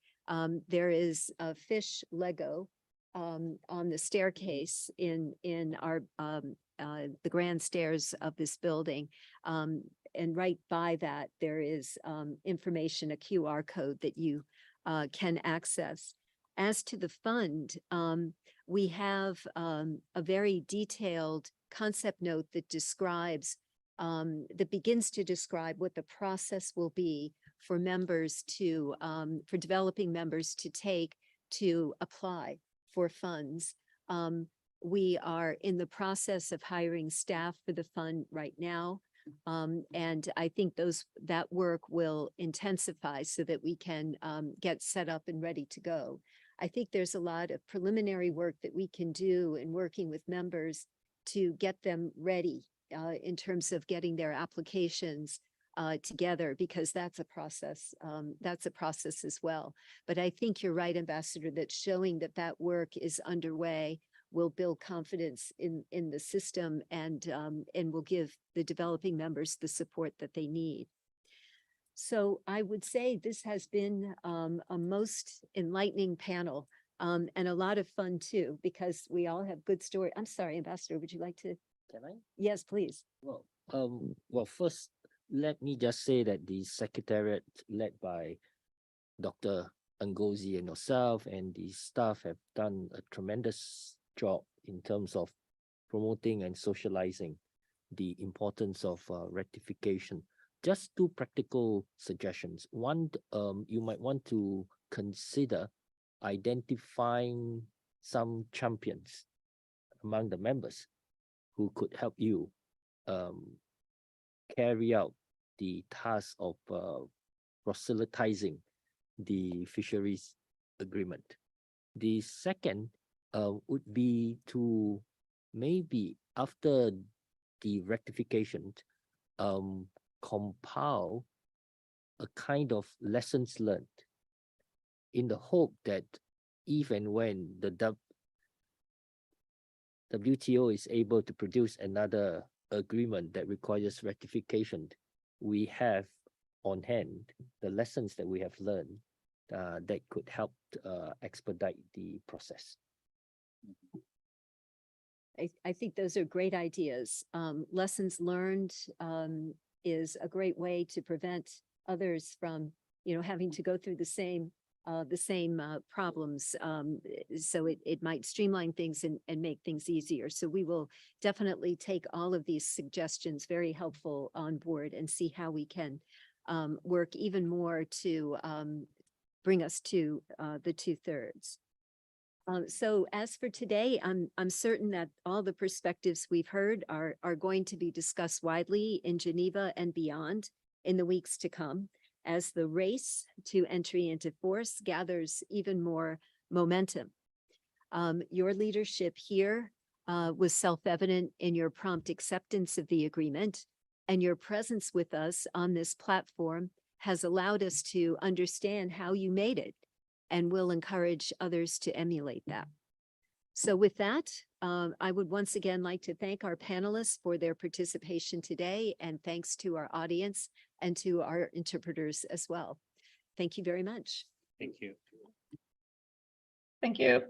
There is a fish Lego on the staircase in our the grand stairs of this building. And right by that, there is information, a QR code that you can access. As to the fund, we have a very detailed concept note that describes, that begins to describe what the process will be for members to, for developing members to take to apply for funds. We are in the process of hiring staff for the fund right now. And I think that work will intensify so that we can get set up and ready to go. I think there's a lot of preliminary work that we can do in working with members to get them ready in terms of getting their applications together, because that's a process. That's a process as well. But I think you're right, Ambassador, that showing that that work is underway will build confidence in the system and will give the developing members the support that they need. So I would say this has been a most enlightening panel and a lot of fun too, because we all have good story. I'm sorry, Ambassador, would you like to? Can I? Yes, please. Well, first, let me just say that the Secretariat led by Dr. Ngozi and yourself and the staff have done a tremendous job in terms of promoting and socializing the importance of ratification. Just two practical suggestions. One, you might want to consider identifying some champions among the members who could help you carry out the task of proselytizing the fisheries agreement. The second would be to maybe after the rectification, compile a kind of lessons learned in the hope that if and when the WTO is able to produce another agreement that requires ratification, we have on hand the lessons that we have learned that could help expedite the process. I think those are great ideas. Lessons learned is a great way to prevent others from, having to go through the same problems. So it might streamline things and make things easier. So we will definitely take all of these suggestions, very helpful, on board and see how we can work even more to bring us to the 2/3. So as for today, I'm certain that all the perspectives we've heard are going to be discussed widely in Geneva and beyond in the weeks to come, as the race to entry into force gathers even more momentum. Your leadership here was self-evident in your prompt acceptance of the agreement, and your presence with us on this platform has allowed us to understand how you made it, and will encourage others to emulate that. So with that, I would once again like to thank our panelists for their participation today, and thanks to our audience and to our interpreters as well. Thank you very much. Thank you. Thank you.